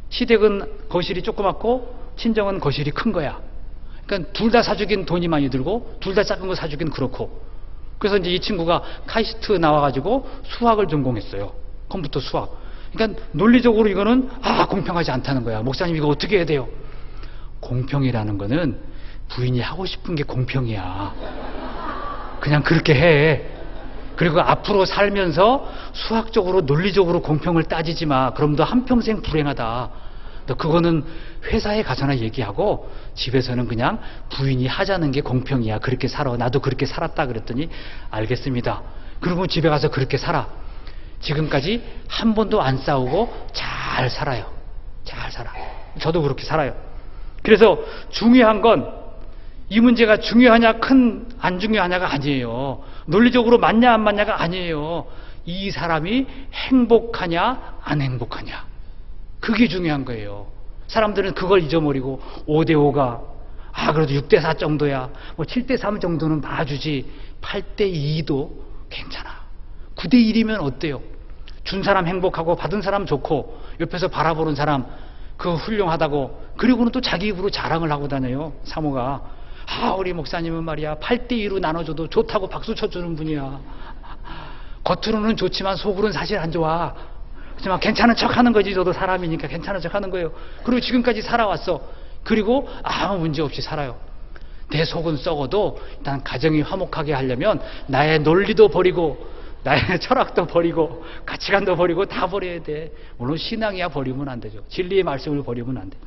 시댁은 거실이 조그맣고 친정은 거실이 큰 거야. 그러니까 둘 다 사주긴 돈이 많이 들고 둘 다 작은 거 사주긴 그렇고. 그래서 이제 이 친구가 카이스트 나와가지고 수학을 전공했어요. 컴퓨터 수학. 그러니까 논리적으로 이거는 공평하지 않다는 거야. 목사님, 이거 어떻게 해야 돼요? 공평이라는 거는 부인이 하고 싶은 게 공평이야. 그냥 그렇게 해. 그리고 앞으로 살면서 수학적으로 논리적으로 공평을 따지지 마. 그럼 너 한평생 불행하다. 너 그거는 회사에 가서나 얘기하고 집에서는 그냥 부인이 하자는 게 공평이야. 그렇게 살아. 나도 그렇게 살았다 그랬더니 알겠습니다. 그리고 집에 가서 그렇게 살아. 지금까지 한 번도 안 싸우고 잘 살아요. 잘 살아. 저도 그렇게 살아요. 그래서 중요한 건 이 문제가 중요하냐 안 중요하냐가 아니에요. 논리적으로 맞냐 안 맞냐가 아니에요. 이 사람이 행복하냐 안 행복하냐, 그게 중요한 거예요. 사람들은 그걸 잊어버리고 5대5가 그래도 6대4 정도야, 뭐 7대3 정도는 봐주지, 8대2도 괜찮아. 9대1이면 어때요? 준 사람 행복하고 받은 사람 좋고 옆에서 바라보는 사람 그거 훌륭하다고, 그리고는 또 자기 입으로 자랑을 하고 다녀요. 사모가 우리 목사님은 말이야 8대2로 나눠줘도 좋다고 박수 쳐주는 분이야. 겉으로는 좋지만 속으로는 사실 안 좋아. 하지만 괜찮은 척 하는 거지. 저도 사람이니까 괜찮은 척 하는 거예요. 그리고 지금까지 살아왔어. 그리고 아무 문제 없이 살아요. 내 속은 썩어도 일단 가정이 화목하게 하려면 나의 논리도 버리고 나의 철학도 버리고 가치관도 버리고 다 버려야 돼. 물론 신앙이야 버리면 안 되죠. 진리의 말씀을 버리면 안 돼.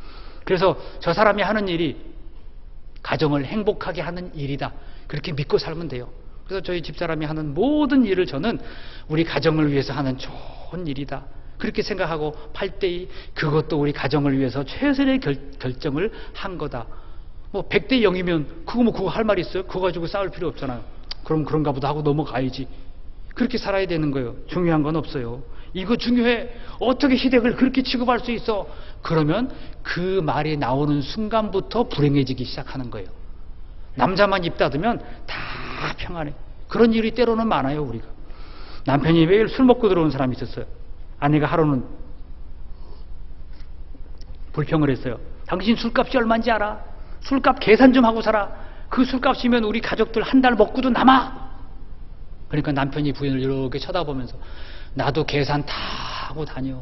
그래서 저 사람이 하는 일이 가정을 행복하게 하는 일이다. 그렇게 믿고 살면 돼요. 그래서 저희 집사람이 하는 모든 일을 저는 우리 가정을 위해서 하는 좋은 일이다. 그렇게 생각하고 8대2 그것도 우리 가정을 위해서 최선의 결정을 한 거다. 뭐 100대0이면 그거 할 말 있어요? 그거 가지고 싸울 필요 없잖아요. 그럼 그런가 보다 하고 넘어가야지. 그렇게 살아야 되는 거예요. 중요한 건 없어요. 이거 중요해. 어떻게 시댁을 그렇게 취급할 수 있어? 그러면 그 말이 나오는 순간부터 불행해지기 시작하는 거예요. 남자만 입 닫으면 다 평안해. 그런 일이 때로는 많아요. 우리가 남편이 매일 술 먹고 들어온 사람이 있었어요. 아내가 하루는 불평을 했어요. 당신 술값이 얼마인지 알아? 술값 계산 좀 하고 살아. 그 술값이면 우리 가족들 한 달 먹고도 남아. 그러니까 남편이 부인을 이렇게 쳐다보면서 나도 계산 다 하고 다녀.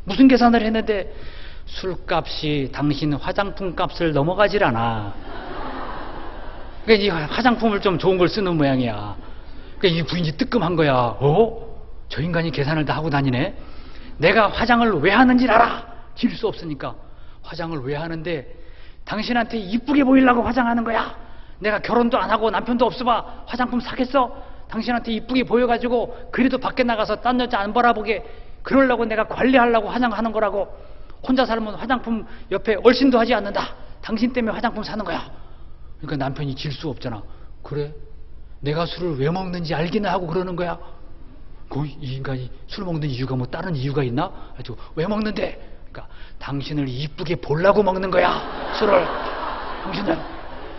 무슨 계산을 했는데 술값이 당신 화장품 값을 넘어가질 않아. 그러니까 이 화장품을 좀 좋은 걸 쓰는 모양이야. 그러니까 이 부인이 뜨끔한 거야. 저 인간이 계산을 다 하고 다니네. 내가 화장을 왜 하는지 알아? 질 수 없으니까. 화장을 왜 하는데 당신한테 이쁘게 보이려고 화장하는 거야. 내가 결혼도 안 하고 남편도 없어봐 화장품 사겠어? 당신한테 이쁘게 보여가지고 그래도 밖에 나가서 딴 여자 안 바라보게 그러려고 내가 관리하려고 화장하는 거라고. 혼자 살면 화장품 옆에 얼씬도 하지 않는다. 당신 때문에 화장품 사는 거야. 그러니까 남편이 질 수 없잖아. 그래? 내가 술을 왜 먹는지 알기는 하고 그러는 거야. 이 인간이 술 먹는 이유가 뭐 다른 이유가 있나? 왜 먹는데? 그러니까 당신을 이쁘게 보려고 먹는 거야. 술을. 당신은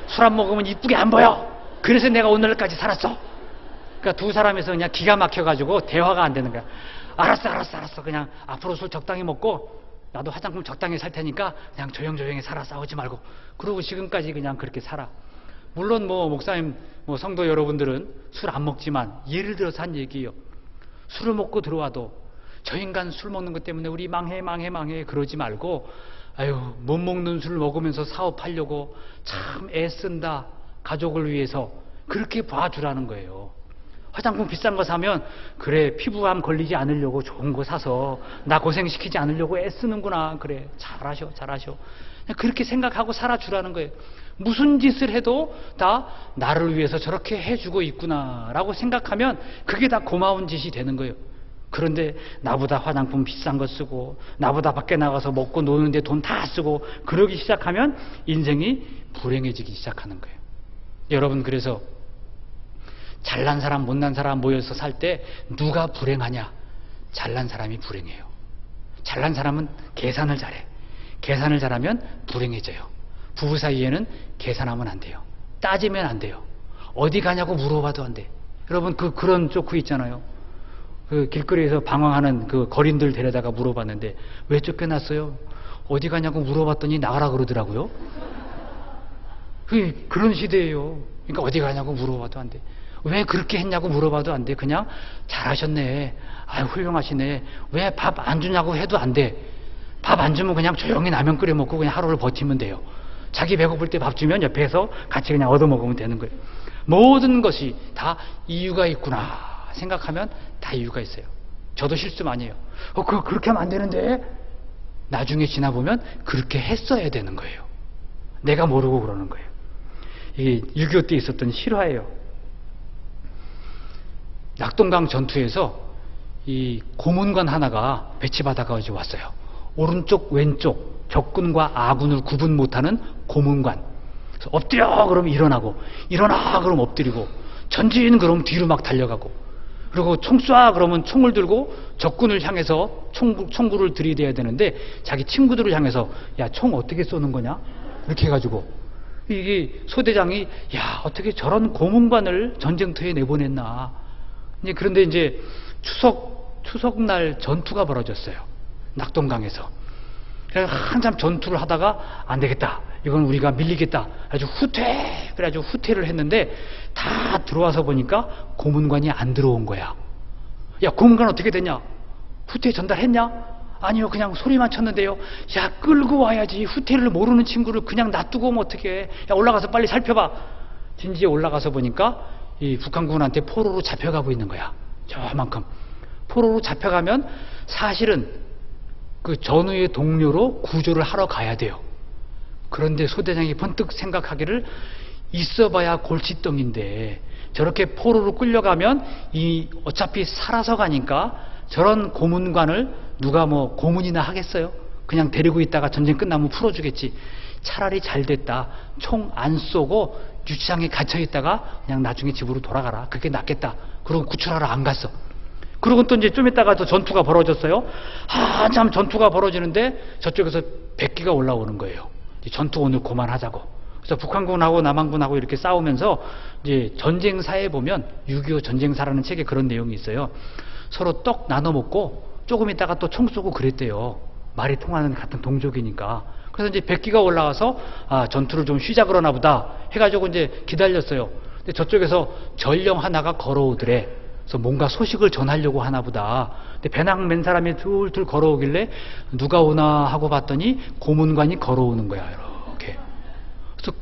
술 안 먹으면 이쁘게 안 보여. 그래서 내가 오늘까지 살았어. 그러니까 두 사람에서 그냥 기가 막혀가지고 대화가 안 되는 거야. 알았어. 그냥 앞으로 술 적당히 먹고 나도 화장품 적당히 살 테니까 그냥 조용조용히 살아. 싸우지 말고. 그러고 지금까지 그냥 그렇게 살아. 물론 목사님, 성도 여러분들은 술 안 먹지만 예를 들어서 한 얘기예요. 술을 먹고 들어와도 저 인간 술 먹는 것 때문에 우리 망해 그러지 말고, 아유, 못 먹는 술 먹으면서 사업하려고 참 애쓴다, 가족을 위해서. 그렇게 봐주라는 거예요. 화장품 비싼 거 사면 그래, 피부암 걸리지 않으려고 좋은 거 사서 나 고생시키지 않으려고 애쓰는구나. 그래, 잘하셔. 그렇게 생각하고 살아주라는 거예요. 무슨 짓을 해도 다 나를 위해서 저렇게 해주고 있구나 라고 생각하면 그게 다 고마운 짓이 되는 거예요. 그런데 나보다 화장품 비싼 거 쓰고 나보다 밖에 나가서 먹고 노는데 돈 다 쓰고 그러기 시작하면 인생이 불행해지기 시작하는 거예요. 여러분, 그래서 잘난 사람 못난 사람 모여서 살 때 누가 불행하냐? 잘난 사람이 불행해요. 잘난 사람은 계산을 잘해. 계산을 잘하면 불행해져요. 부부 사이에는 계산하면 안 돼요. 따지면 안 돼요. 어디 가냐고 물어봐도 안 돼. 여러분, 그런 조크 있잖아요. 그 길거리에서 방황하는 그 거린들 데려다가 물어봤는데 왜 쫓겨났어요? 어디 가냐고 물어봤더니 나가라 그러더라고요. 그런 시대예요. 그러니까 어디 가냐고 물어봐도 안 돼. 왜 그렇게 했냐고 물어봐도 안 돼. 그냥 잘하셨네. 아유, 훌륭하시네. 왜 밥 안 주냐고 해도 안 돼. 밥 안 주면 그냥 조용히 라면 끓여 먹고 그냥 하루를 버티면 돼요. 자기 배고플 때 밥 주면 옆에서 같이 그냥 얻어 먹으면 되는 거예요. 모든 것이 다 이유가 있구나 생각하면 다 이유가 있어요. 저도 실수 많이 해요. 그렇게 하면 안 되는데. 나중에 지나보면 그렇게 했어야 되는 거예요. 내가 모르고 그러는 거예요. 이게 6.25 때 있었던 실화예요. 낙동강 전투에서 이 고문관 하나가 배치받아가지고 왔어요. 오른쪽 왼쪽 적군과 아군을 구분 못하는 고문관. 그래서 엎드려 그러면 일어나고, 일어나 그러면 엎드리고, 전진 그러면 뒤로 막 달려가고, 그리고 총 쏴 그러면 총을 들고 적군을 향해서 총구를 들이대야 되는데 자기 친구들을 향해서 야, 총 어떻게 쏘는 거냐? 이렇게 해가지고 이게 소대장이 야, 어떻게 저런 고문관을 전쟁터에 내보냈나. 그런데 이제 추석날 전투가 벌어졌어요. 낙동강에서. 그래서 한참 전투를 하다가 안 되겠다. 이건 우리가 밀리겠다. 아주 후퇴. 그래가지고 후퇴를 했는데 다 들어와서 보니까 고문관이 안 들어온 거야. 야, 고문관 어떻게 됐냐? 후퇴 전달했냐? 아니요, 그냥 소리만 쳤는데요. 야, 끌고 와야지. 후퇴를 모르는 친구를 그냥 놔두고 오면 어떡해. 야, 올라가서 빨리 살펴봐. 진지에 올라가서 보니까 이 북한군한테 포로로 잡혀가고 있는 거야. 저만큼. 포로로 잡혀가면 사실은 그 전우의 동료로 구조를 하러 가야 돼요. 그런데 소대장이 번뜩 생각하기를 있어봐야 골칫덩인데 저렇게 포로로 끌려가면 어차피 살아서 가니까 저런 고문관을 누가 고문이나 하겠어요? 그냥 데리고 있다가 전쟁 끝나면 풀어주겠지. 차라리 잘 됐다. 총 안 쏘고 유치장에 갇혀있다가 그냥 나중에 집으로 돌아가라. 그게 낫겠다. 그러고 구출하러 안 갔어. 그러고 또 이제 좀 있다가 또 전투가 벌어졌어요. 한참 전투가 벌어지는데 저쪽에서 백기가 올라오는 거예요. 전투 오늘 그만하자고. 그래서 북한군하고 남한군하고 이렇게 싸우면서 이제 전쟁사에 보면 6.25 전쟁사라는 책에 그런 내용이 있어요. 서로 떡 나눠 먹고 조금 있다가 또 총 쏘고 그랬대요. 말이 통하는 같은 동족이니까. 그래서 이제 백기가 올라와서 전투를 좀 쉬자 그러나 보다 해가지고 이제 기다렸어요. 근데 저쪽에서 전령 하나가 걸어오더래. 그래서 뭔가 소식을 전하려고 하나 보다. 근데 배낭 맨 사람이 툴툴 걸어오길래 누가 오나 하고 봤더니 고문관이 걸어오는 거야. 이렇게. 그래서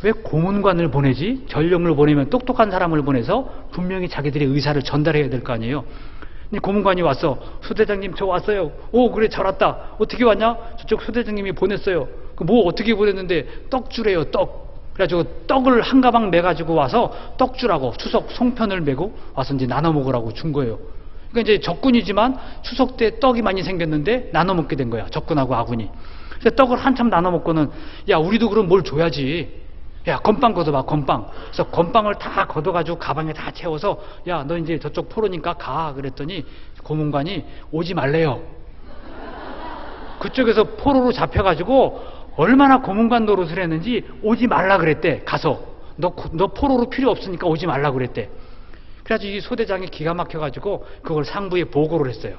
왜 고문관을 보내지? 전령을 보내면 똑똑한 사람을 보내서 분명히 자기들의 의사를 전달해야 될 거 아니에요. 근데 고문관이 왔어. 소대장님 저 왔어요. 오, 그래 잘 왔다. 어떻게 왔냐? 저쪽 소대장님이 보냈어요. 뭐 어떻게 보냈는데 떡 주래요. 떡. 그래가지고 떡을 한 가방 매가지고 와서 떡 주라고 추석 송편을 메고 와서 이제 나눠 먹으라고 준 거예요. 그러니까 이제 적군이지만 추석 때 떡이 많이 생겼는데 나눠 먹게 된 거야. 적군하고 아군이. 그래서 떡을 한참 나눠 먹고는 야, 우리도 그럼 뭘 줘야지. 야, 건빵 걷어봐, 건빵. 그래서 건빵을 다 걷어가지고 가방에 다 채워서 야, 너 이제 저쪽 포로니까 가. 그랬더니 고문관이 오지 말래요. 그쪽에서 포로로 잡혀가지고 얼마나 고문관 노릇을 했는지 오지 말라 그랬대. 가서 너 포로로 필요 없으니까 오지 말라 그랬대. 그래가지고 이 소대장이 기가 막혀가지고 그걸 상부에 보고를 했어요.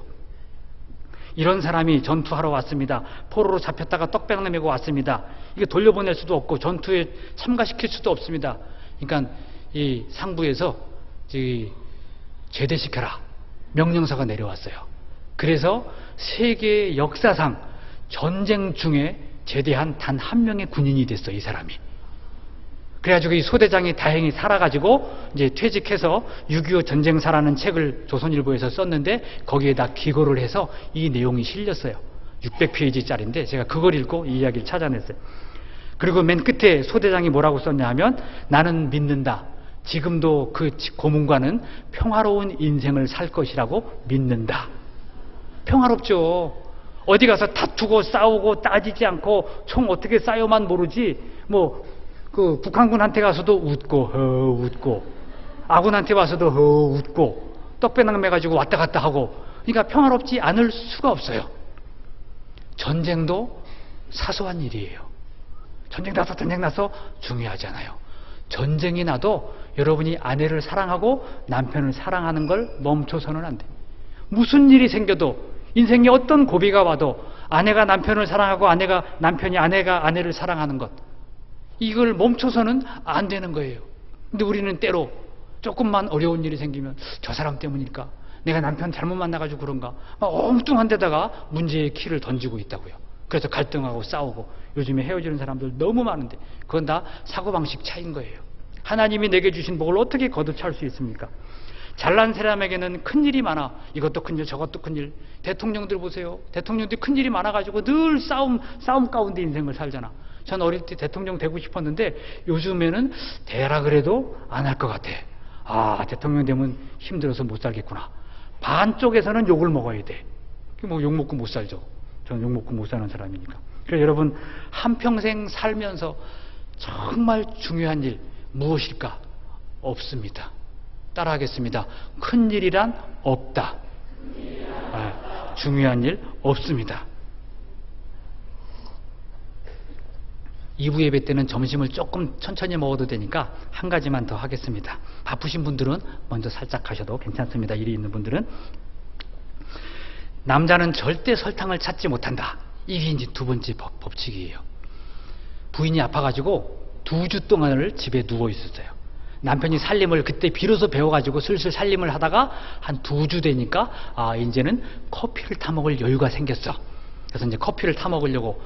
이런 사람이 전투하러 왔습니다. 포로로 잡혔다가 떡배낭 메고 왔습니다. 이게 돌려보낼 수도 없고 전투에 참가시킬 수도 없습니다. 그러니까 이 상부에서 제대시켜라 명령서가 내려왔어요. 그래서 세계 역사상 전쟁 중에 제대한 단 한 명의 군인이 됐어, 이 사람이. 그래가지고 이 소대장이 다행히 살아가지고 이제 퇴직해서 6.25 전쟁사라는 책을 조선일보에서 썼는데 거기에다 기고를 해서 이 내용이 실렸어요. 600페이지짜리인데 제가 그걸 읽고 이 이야기를 찾아냈어요. 그리고 맨 끝에 소대장이 뭐라고 썼냐 하면, 나는 믿는다. 지금도 그 고문관은 평화로운 인생을 살 것이라고 믿는다. 평화롭죠. 어디 가서 다투고 싸우고 따지지 않고 총 어떻게 쏴요만 모르지, 뭐 그 북한군한테 가서도 웃고 아군한테 와서도 웃고 떡배낭 매가지고 왔다 갔다 하고, 그러니까 평화롭지 않을 수가 없어요. 전쟁도 사소한 일이에요. 전쟁 나서 중요하잖아요. 전쟁이 나도 여러분이 아내를 사랑하고 남편을 사랑하는 걸 멈춰서는 안 돼. 무슨 일이 생겨도, 인생에 어떤 고비가 와도 아내가 남편을 사랑하고 남편이 아내가 아내를 사랑하는 것, 이걸 멈춰서는 안 되는 거예요. 근데 우리는 때로 조금만 어려운 일이 생기면 저 사람 때문일까? 내가 남편 잘못 만나가지고 그런가? 막 엉뚱한 데다가 문제의 키를 던지고 있다고요. 그래서 갈등하고 싸우고, 요즘에 헤어지는 사람들 너무 많은데 그건 다 사고방식 차이인 거예요. 하나님이 내게 주신 복을 어떻게 거두찰 수 있습니까? 잘난 사람에게는 큰일이 많아. 이것도 큰일 저것도 큰일. 대통령들 보세요. 대통령들이 큰일이 많아가지고 늘 싸움 가운데 인생을 살잖아. 전 어릴 때 대통령 되고 싶었는데 요즘에는 되라 그래도 안 할 것 같아. 아, 대통령 되면 힘들어서 못 살겠구나. 반쪽에서는 욕을 먹어야 돼. 뭐 욕 먹고 못 살죠. 저는 욕 먹고 못 사는 사람이니까. 그래서 여러분, 한평생 살면서 정말 중요한 일 무엇일까? 없습니다. 따라하겠습니다. 큰일이란 없다. 중요한 일 없습니다. 2부 예배 때는 점심을 조금 천천히 먹어도 되니까 한 가지만 더 하겠습니다. 바쁘신 분들은 먼저 살짝 하셔도 괜찮습니다. 일이 있는 분들은. 남자는 절대 설탕을 찾지 못한다. 이게 이제 두 번째 법칙이에요. 부인이 아파가지고 2주 동안을 집에 누워 있었어요. 남편이 살림을 그때 비로소 배워가지고 슬슬 살림을 하다가 한 2주 되니까 이제는 커피를 타 먹을 여유가 생겼어. 그래서 이제 커피를 타 먹으려고,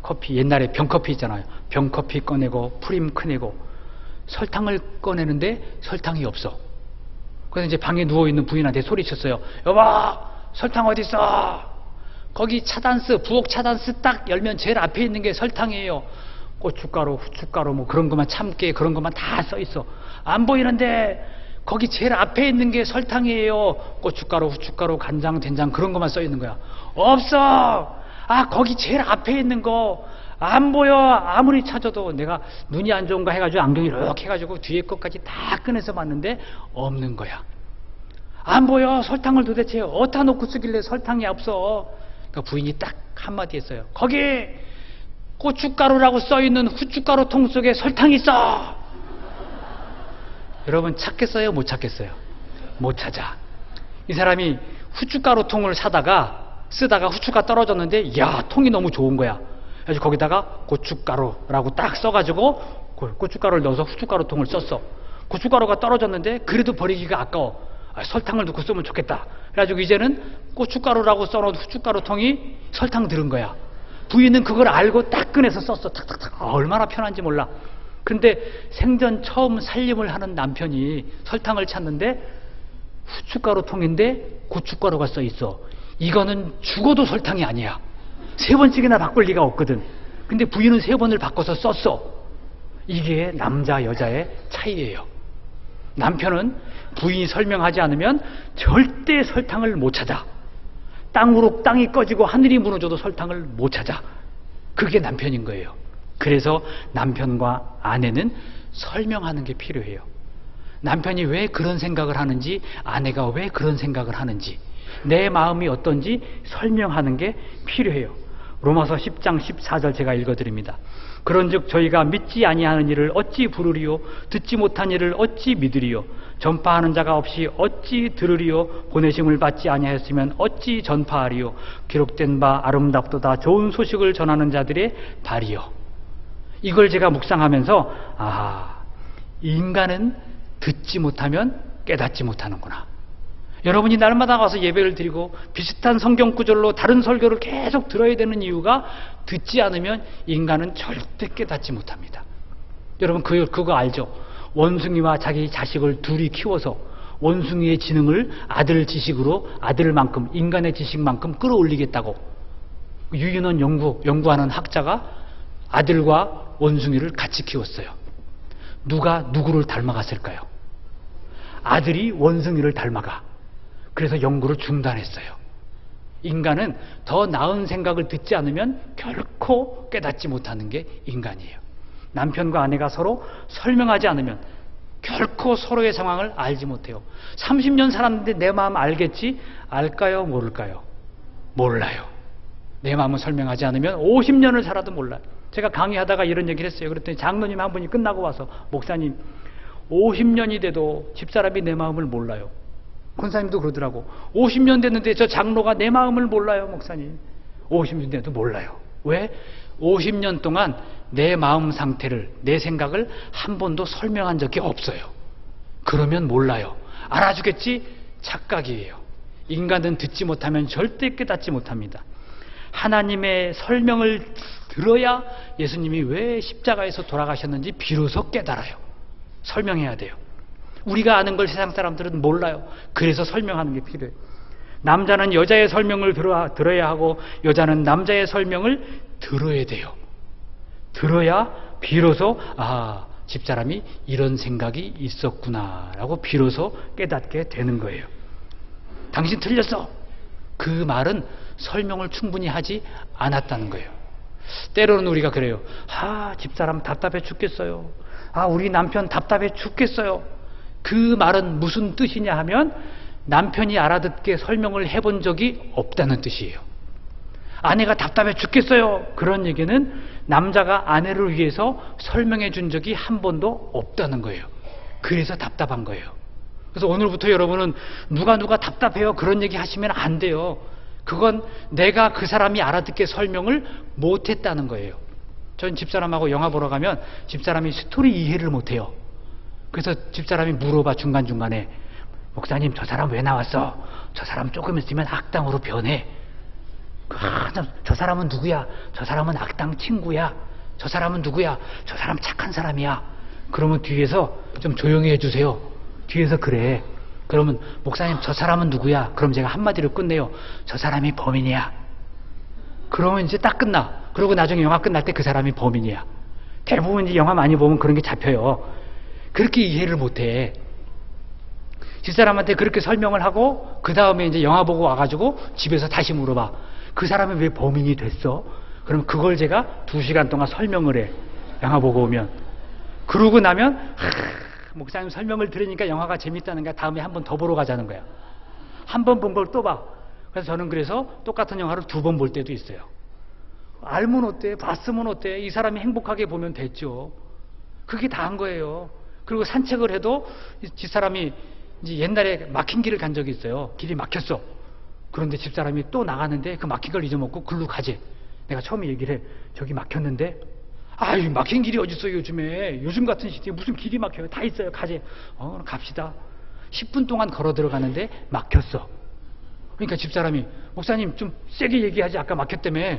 커피 옛날에 병커피 있잖아요. 병커피 꺼내고 프림 꺼내고 설탕을 꺼내는데 설탕이 없어. 그래서 이제 방에 누워있는 부인한테 소리쳤어요. 여보, 설탕 어디 있어? 거기 차단스, 부엌 차단스 딱 열면 제일 앞에 있는 게 설탕이에요. 고춧가루, 후춧가루 뭐 그런 것만, 참깨 그런 것만 다 써 있어. 안 보이는데 거기 제일 앞에 있는 게 설탕이에요. 고춧가루, 후춧가루, 간장, 된장 그런 것만 써 있는 거야. 없어. 거기 제일 앞에 있는 거 안 보여. 아무리 찾아도. 내가 눈이 안 좋은가 해가지고 안경 이렇게 해가지고 뒤에 것까지 다 꺼내서 봤는데 없는 거야. 안 보여. 설탕을 도대체 어디다 놓고 쓰길래 설탕이 없어. 그러니까 부인이 딱 한마디 했어요. 거기 고춧가루라고 써있는 후춧가루 통 속에 설탕이 있어. 여러분, 찾겠어요? 못 찾겠어요? 못 찾아. 이 사람이 후춧가루 통을 쓰다가 후추가 떨어졌는데, 야, 통이 너무 좋은 거야. 그래서 거기다가 고춧가루라고 딱 써가지고 고춧가루를 넣어서 후춧가루 통을 썼어. 고춧가루가 떨어졌는데 그래도 버리기가 아까워. 설탕을 넣고 쓰면 좋겠다. 그래가지고 이제는 고춧가루라고 써놓은 후춧가루 통이 설탕 들은 거야. 부인은 그걸 알고 딱 꺼내서 썼어. 탁탁탁. 얼마나 편한지 몰라. 근데 생전 처음 살림을 하는 남편이 설탕을 찾는데 후춧가루 통인데 고춧가루가 써 있어. 이거는 죽어도 설탕이 아니야. 3번씩이나 바꿀 리가 없거든. 근데 부인은 3번을 바꿔서 썼어. 이게 남자 여자의 차이예요. 남편은 부인이 설명하지 않으면 절대 설탕을 못 찾아. 땅이 꺼지고 하늘이 무너져도 설탕을 못 찾아. 그게 남편인 거예요. 그래서 남편과 아내는 설명하는 게 필요해요. 남편이 왜 그런 생각을 하는지, 아내가 왜 그런 생각을 하는지, 내 마음이 어떤지 설명하는 게 필요해요. 로마서 10장 14절 제가 읽어드립니다. 그런즉 저희가 믿지 아니하는 일을 어찌 부르리요? 듣지 못한 일을 어찌 믿으리요? 전파하는 자가 없이 어찌 들으리요? 보내심을 받지 아니하였으면 어찌 전파하리요? 기록된 바 아름답도다 좋은 소식을 전하는 자들의 발이요. 이걸 제가 묵상하면서 인간은 듣지 못하면 깨닫지 못하는구나. 여러분이 날마다 와서 예배를 드리고 비슷한 성경 구절로 다른 설교를 계속 들어야 되는 이유가 듣지 않으면 인간은 절대 깨닫지 못합니다. 여러분 그거 알죠? 원숭이와 자기 자식을 둘이 키워서 원숭이의 지능을 아들 지식으로 아들만큼 인간의 지식만큼 끌어올리겠다고 유인원 연구하는 학자가 아들과 원숭이를 같이 키웠어요. 누가 누구를 닮아갔을까요? 아들이 원숭이를 닮아가. 그래서 연구를 중단했어요. 인간은 더 나은 생각을 듣지 않으면 결코 깨닫지 못하는 게 인간이에요. 남편과 아내가 서로 설명하지 않으면 결코 서로의 상황을 알지 못해요. 30년 살았는데 내 마음 알겠지? 알까요? 모를까요? 몰라요. 내 마음을 설명하지 않으면 50년을 살아도 몰라요. 제가 강의하다가 이런 얘기를 했어요. 그랬더니 장로님 한 분이 끝나고 와서 목사님 50년이 돼도 집사람이 내 마음을 몰라요. 권사님도 그러더라고. 50년 됐는데 저 장로가 내 마음을 몰라요. 목사님 50년 돼도 몰라요. 왜? 50년 동안 내 마음 상태를, 내 생각을 한 번도 설명한 적이 없어요. 그러면 몰라요. 알아주겠지? 착각이에요. 인간은 듣지 못하면 절대 깨닫지 못합니다. 하나님의 설명을 들어야 예수님이 왜 십자가에서 돌아가셨는지 비로소 깨달아요. 설명해야 돼요. 우리가 아는 걸 세상 사람들은 몰라요. 그래서 설명하는 게 필요해요. 남자는 여자의 설명을 들어야 하고 여자는 남자의 설명을 들어야 돼요. 들어야 비로소 집사람이 이런 생각이 있었구나 라고 비로소 깨닫게 되는 거예요. 당신 틀렸어. 그 말은 설명을 충분히 하지 않았다는 거예요. 때로는 우리가 그래요. 집사람 답답해 죽겠어요. 우리 남편 답답해 죽겠어요. 그 말은 무슨 뜻이냐 하면 남편이 알아듣게 설명을 해본 적이 없다는 뜻이에요. 아내가 답답해 죽겠어요. 그런 얘기는 남자가 아내를 위해서 설명해 준 적이 한 번도 없다는 거예요. 그래서 답답한 거예요. 그래서 오늘부터 여러분은 누가 답답해요 그런 얘기 하시면 안 돼요. 그건 내가 그 사람이 알아듣게 설명을 못했다는 거예요. 전 집사람하고 영화 보러 가면 집사람이 스토리 이해를 못해요. 그래서 집사람이 물어봐 중간중간에 목사님 저 사람 왜 나왔어? 저 사람 조금 있으면 악당으로 변해. 저 사람은 누구야? 저 사람은 악당 친구야. 저 사람은 누구야? 저 사람 착한 사람이야. 그러면 뒤에서 좀 조용히 해주세요. 뒤에서 그래. 그러면 목사님 저 사람은 누구야? 그럼 제가 한마디로 끝내요. 저 사람이 범인이야. 그러면 이제 딱 끝나. 그리고 나중에 영화 끝날 때 그 사람이 범인이야. 대부분 이제 영화 많이 보면 그런 게 잡혀요. 그렇게 이해를 못해. 집사람한테 그렇게 설명을 하고 그 다음에 이제 영화 보고 와가지고 집에서 다시 물어봐. 그 사람이 왜 범인이 됐어? 그러면 그걸 제가 2시간 동안 설명을 해. 영화 보고 오면. 그러고 나면 목사님 설명을 들으니까 영화가 재밌다는 거야. 다음에 한 번 더 보러 가자는 거야. 한 번 본 걸 또 봐. 그래서 저는 그래서 똑같은 영화를 2번 볼 때도 있어요. 알면 어때? 봤으면 어때? 이 사람이 행복하게 보면 됐죠. 그게 다 한 거예요. 그리고 산책을 해도 집사람이 이제 옛날에 막힌 길을 간 적이 있어요. 길이 막혔어. 그런데 집사람이 또 나가는데 그 막힌 걸 잊어먹고 글로 가재. 내가 처음에 얘기를 해. 저기 막혔는데 막힌 길이 어딨어요 요즘에. 요즘 같은 시대에 무슨 길이 막혀요. 다 있어요. 가재. 그럼 갑시다. 10분 동안 걸어 들어가는데 막혔어. 그러니까 집사람이 목사님 좀 세게 얘기하지. 아까 막혔다며.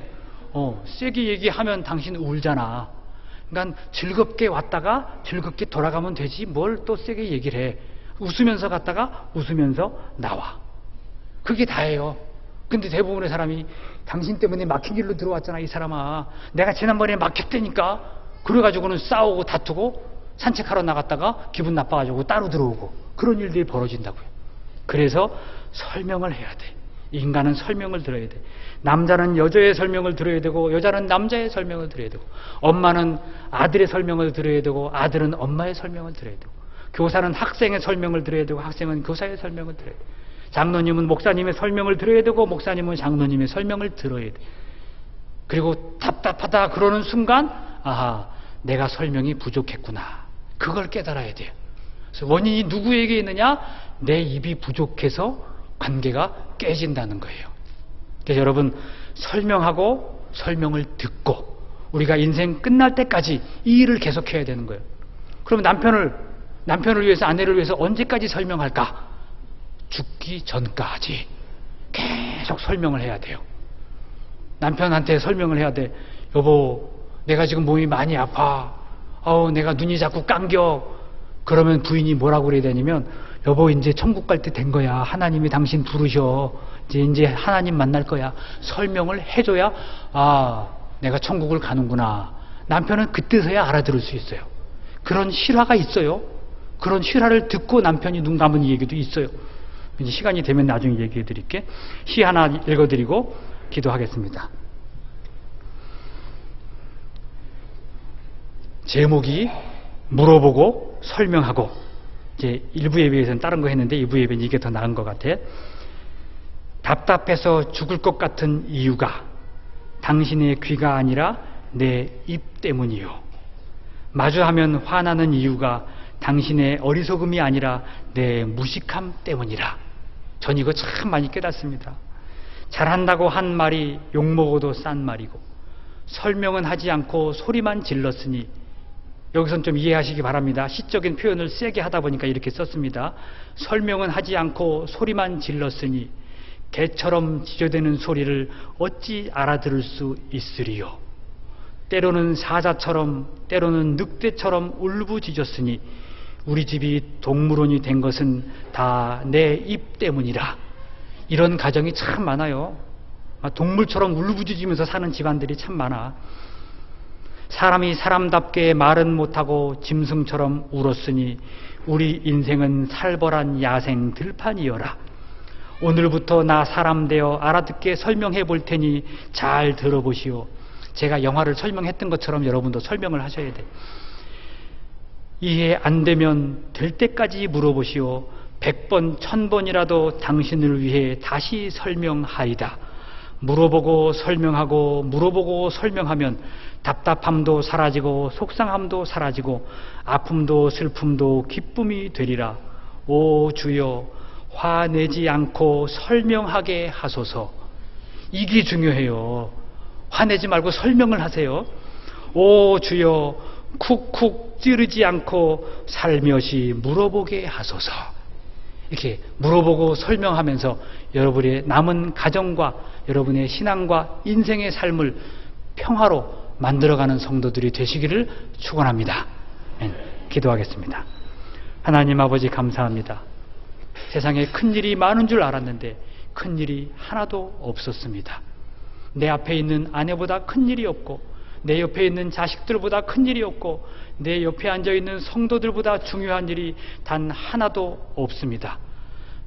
세게 얘기하면 당신 울잖아. 그러니까 즐겁게 왔다가 즐겁게 돌아가면 되지 뭘 또 세게 얘기를 해. 웃으면서 갔다가 웃으면서 나와. 그게 다예요. 근데 대부분의 사람이 당신 때문에 막힌 길로 들어왔잖아 이 사람아. 내가 지난번에 막혔다니까. 그래가지고는 싸우고 다투고 산책하러 나갔다가 기분 나빠가지고 따로 들어오고 그런 일들이 벌어진다고요. 그래서 설명을 해야 돼. 인간은 설명을 들어야 돼. 남자는 여자의 설명을 들어야 되고 여자는 남자의 설명을 들어야 되고 엄마는 아들의 설명을 들어야 되고 아들은 엄마의 설명을 들어야 되고 교사는 학생의 설명을 들어야 되고 학생은 교사의 설명을 들어야 돼. 장로님은 목사님의 설명을 들어야 되고 목사님은 장로님의 설명을 들어야 돼. 그리고 답답하다 그러는 순간 내가 설명이 부족했구나. 그걸 깨달아야 돼요. 그래서 원인이 누구에게 있느냐? 내 입이 부족해서 관계가 깨진다는 거예요. 그래서 여러분 설명하고 설명을 듣고 우리가 인생 끝날 때까지 이 일을 계속해야 되는 거예요. 그럼 남편을 남편을 위해서, 아내를 위해서 언제까지 설명할까? 죽기 전까지 계속 설명을 해야 돼요. 남편한테 설명을 해야 돼. 여보, 내가 지금 몸이 많이 아파. 내가 눈이 자꾸 감겨. 그러면 부인이 뭐라고 그래야 되냐면, 여보, 이제 천국 갈 때 된 거야. 하나님이 당신 부르셔. 이제 하나님 만날 거야. 설명을 해줘야, 내가 천국을 가는구나. 남편은 그때서야 알아들을 수 있어요. 그런 실화가 있어요. 그런 실화를 듣고 남편이 눈 감은 얘기도 있어요. 이제 시간이 되면 나중에 얘기해 드릴게. 시 하나 읽어 드리고 기도하겠습니다. 제목이 물어보고 설명하고, 이제 1부 예배에서는 다른 거 했는데 2부 예배는 이게 더 나은 것 같아. 답답해서 죽을 것 같은 이유가 당신의 귀가 아니라 내 입 때문이요. 마주하면 화나는 이유가 당신의 어리석음이 아니라 내 무식함 때문이라. 전 이거 참 많이 깨닫습니다. 잘한다고 한 말이 욕먹어도 싼 말이고, 설명은 하지 않고 소리만 질렀으니, 여기선 좀 이해하시기 바랍니다. 시적인 표현을 세게 하다 보니까 이렇게 썼습니다. 설명은 하지 않고 소리만 질렀으니 개처럼 지저대는 소리를 어찌 알아들을 수 있으리요. 때로는 사자처럼 때로는 늑대처럼 울부짖었으니 우리 집이 동물원이 된 것은 다 내 입 때문이라. 이런 가정이 참 많아요. 동물처럼 울부짖으면서 사는 집안들이 참 많아. 사람이 사람답게 말은 못하고 짐승처럼 울었으니 우리 인생은 살벌한 야생 들판이여라. 오늘부터 나 사람 되어 알아듣게 설명해 볼 테니 잘 들어보시오. 제가 영화를 설명했던 것처럼 여러분도 설명을 하셔야 돼. 이해 안 되면 될 때까지 물어보시오. 100번, 1000번이라도 당신을 위해 다시 설명하리다. 물어보고 설명하고 물어보고 설명하면 답답함도 사라지고 속상함도 사라지고 아픔도 슬픔도 기쁨이 되리라. 오 주여, 화내지 않고 설명하게 하소서. 이게 중요해요. 화내지 말고 설명을 하세요. 오 주여, 쿡쿡 찌르지 않고 살며시 물어보게 하소서. 이렇게 물어보고 설명하면서 여러분의 남은 가정과 여러분의 신앙과 인생의 삶을 평화로 만들어가는 성도들이 되시기를 축원합니다. 기도하겠습니다. 하나님 아버지, 감사합니다. 세상에 큰일이 많은 줄 알았는데 큰일이 하나도 없었습니다. 내 앞에 있는 아내보다 큰일이 없고, 내 옆에 있는 자식들보다 큰일이 없고, 내 옆에 앉아있는 성도들보다 중요한 일이 단 하나도 없습니다.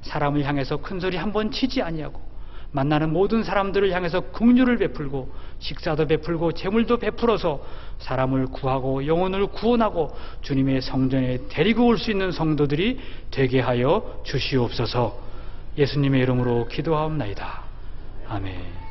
사람을 향해서 큰소리 한번 치지 아니하고, 만나는 모든 사람들을 향해서 긍휼을 베풀고 식사도 베풀고 재물도 베풀어서 사람을 구하고 영혼을 구원하고 주님의 성전에 데리고 올 수 있는 성도들이 되게 하여 주시옵소서. 예수님의 이름으로 기도하옵나이다. 아멘.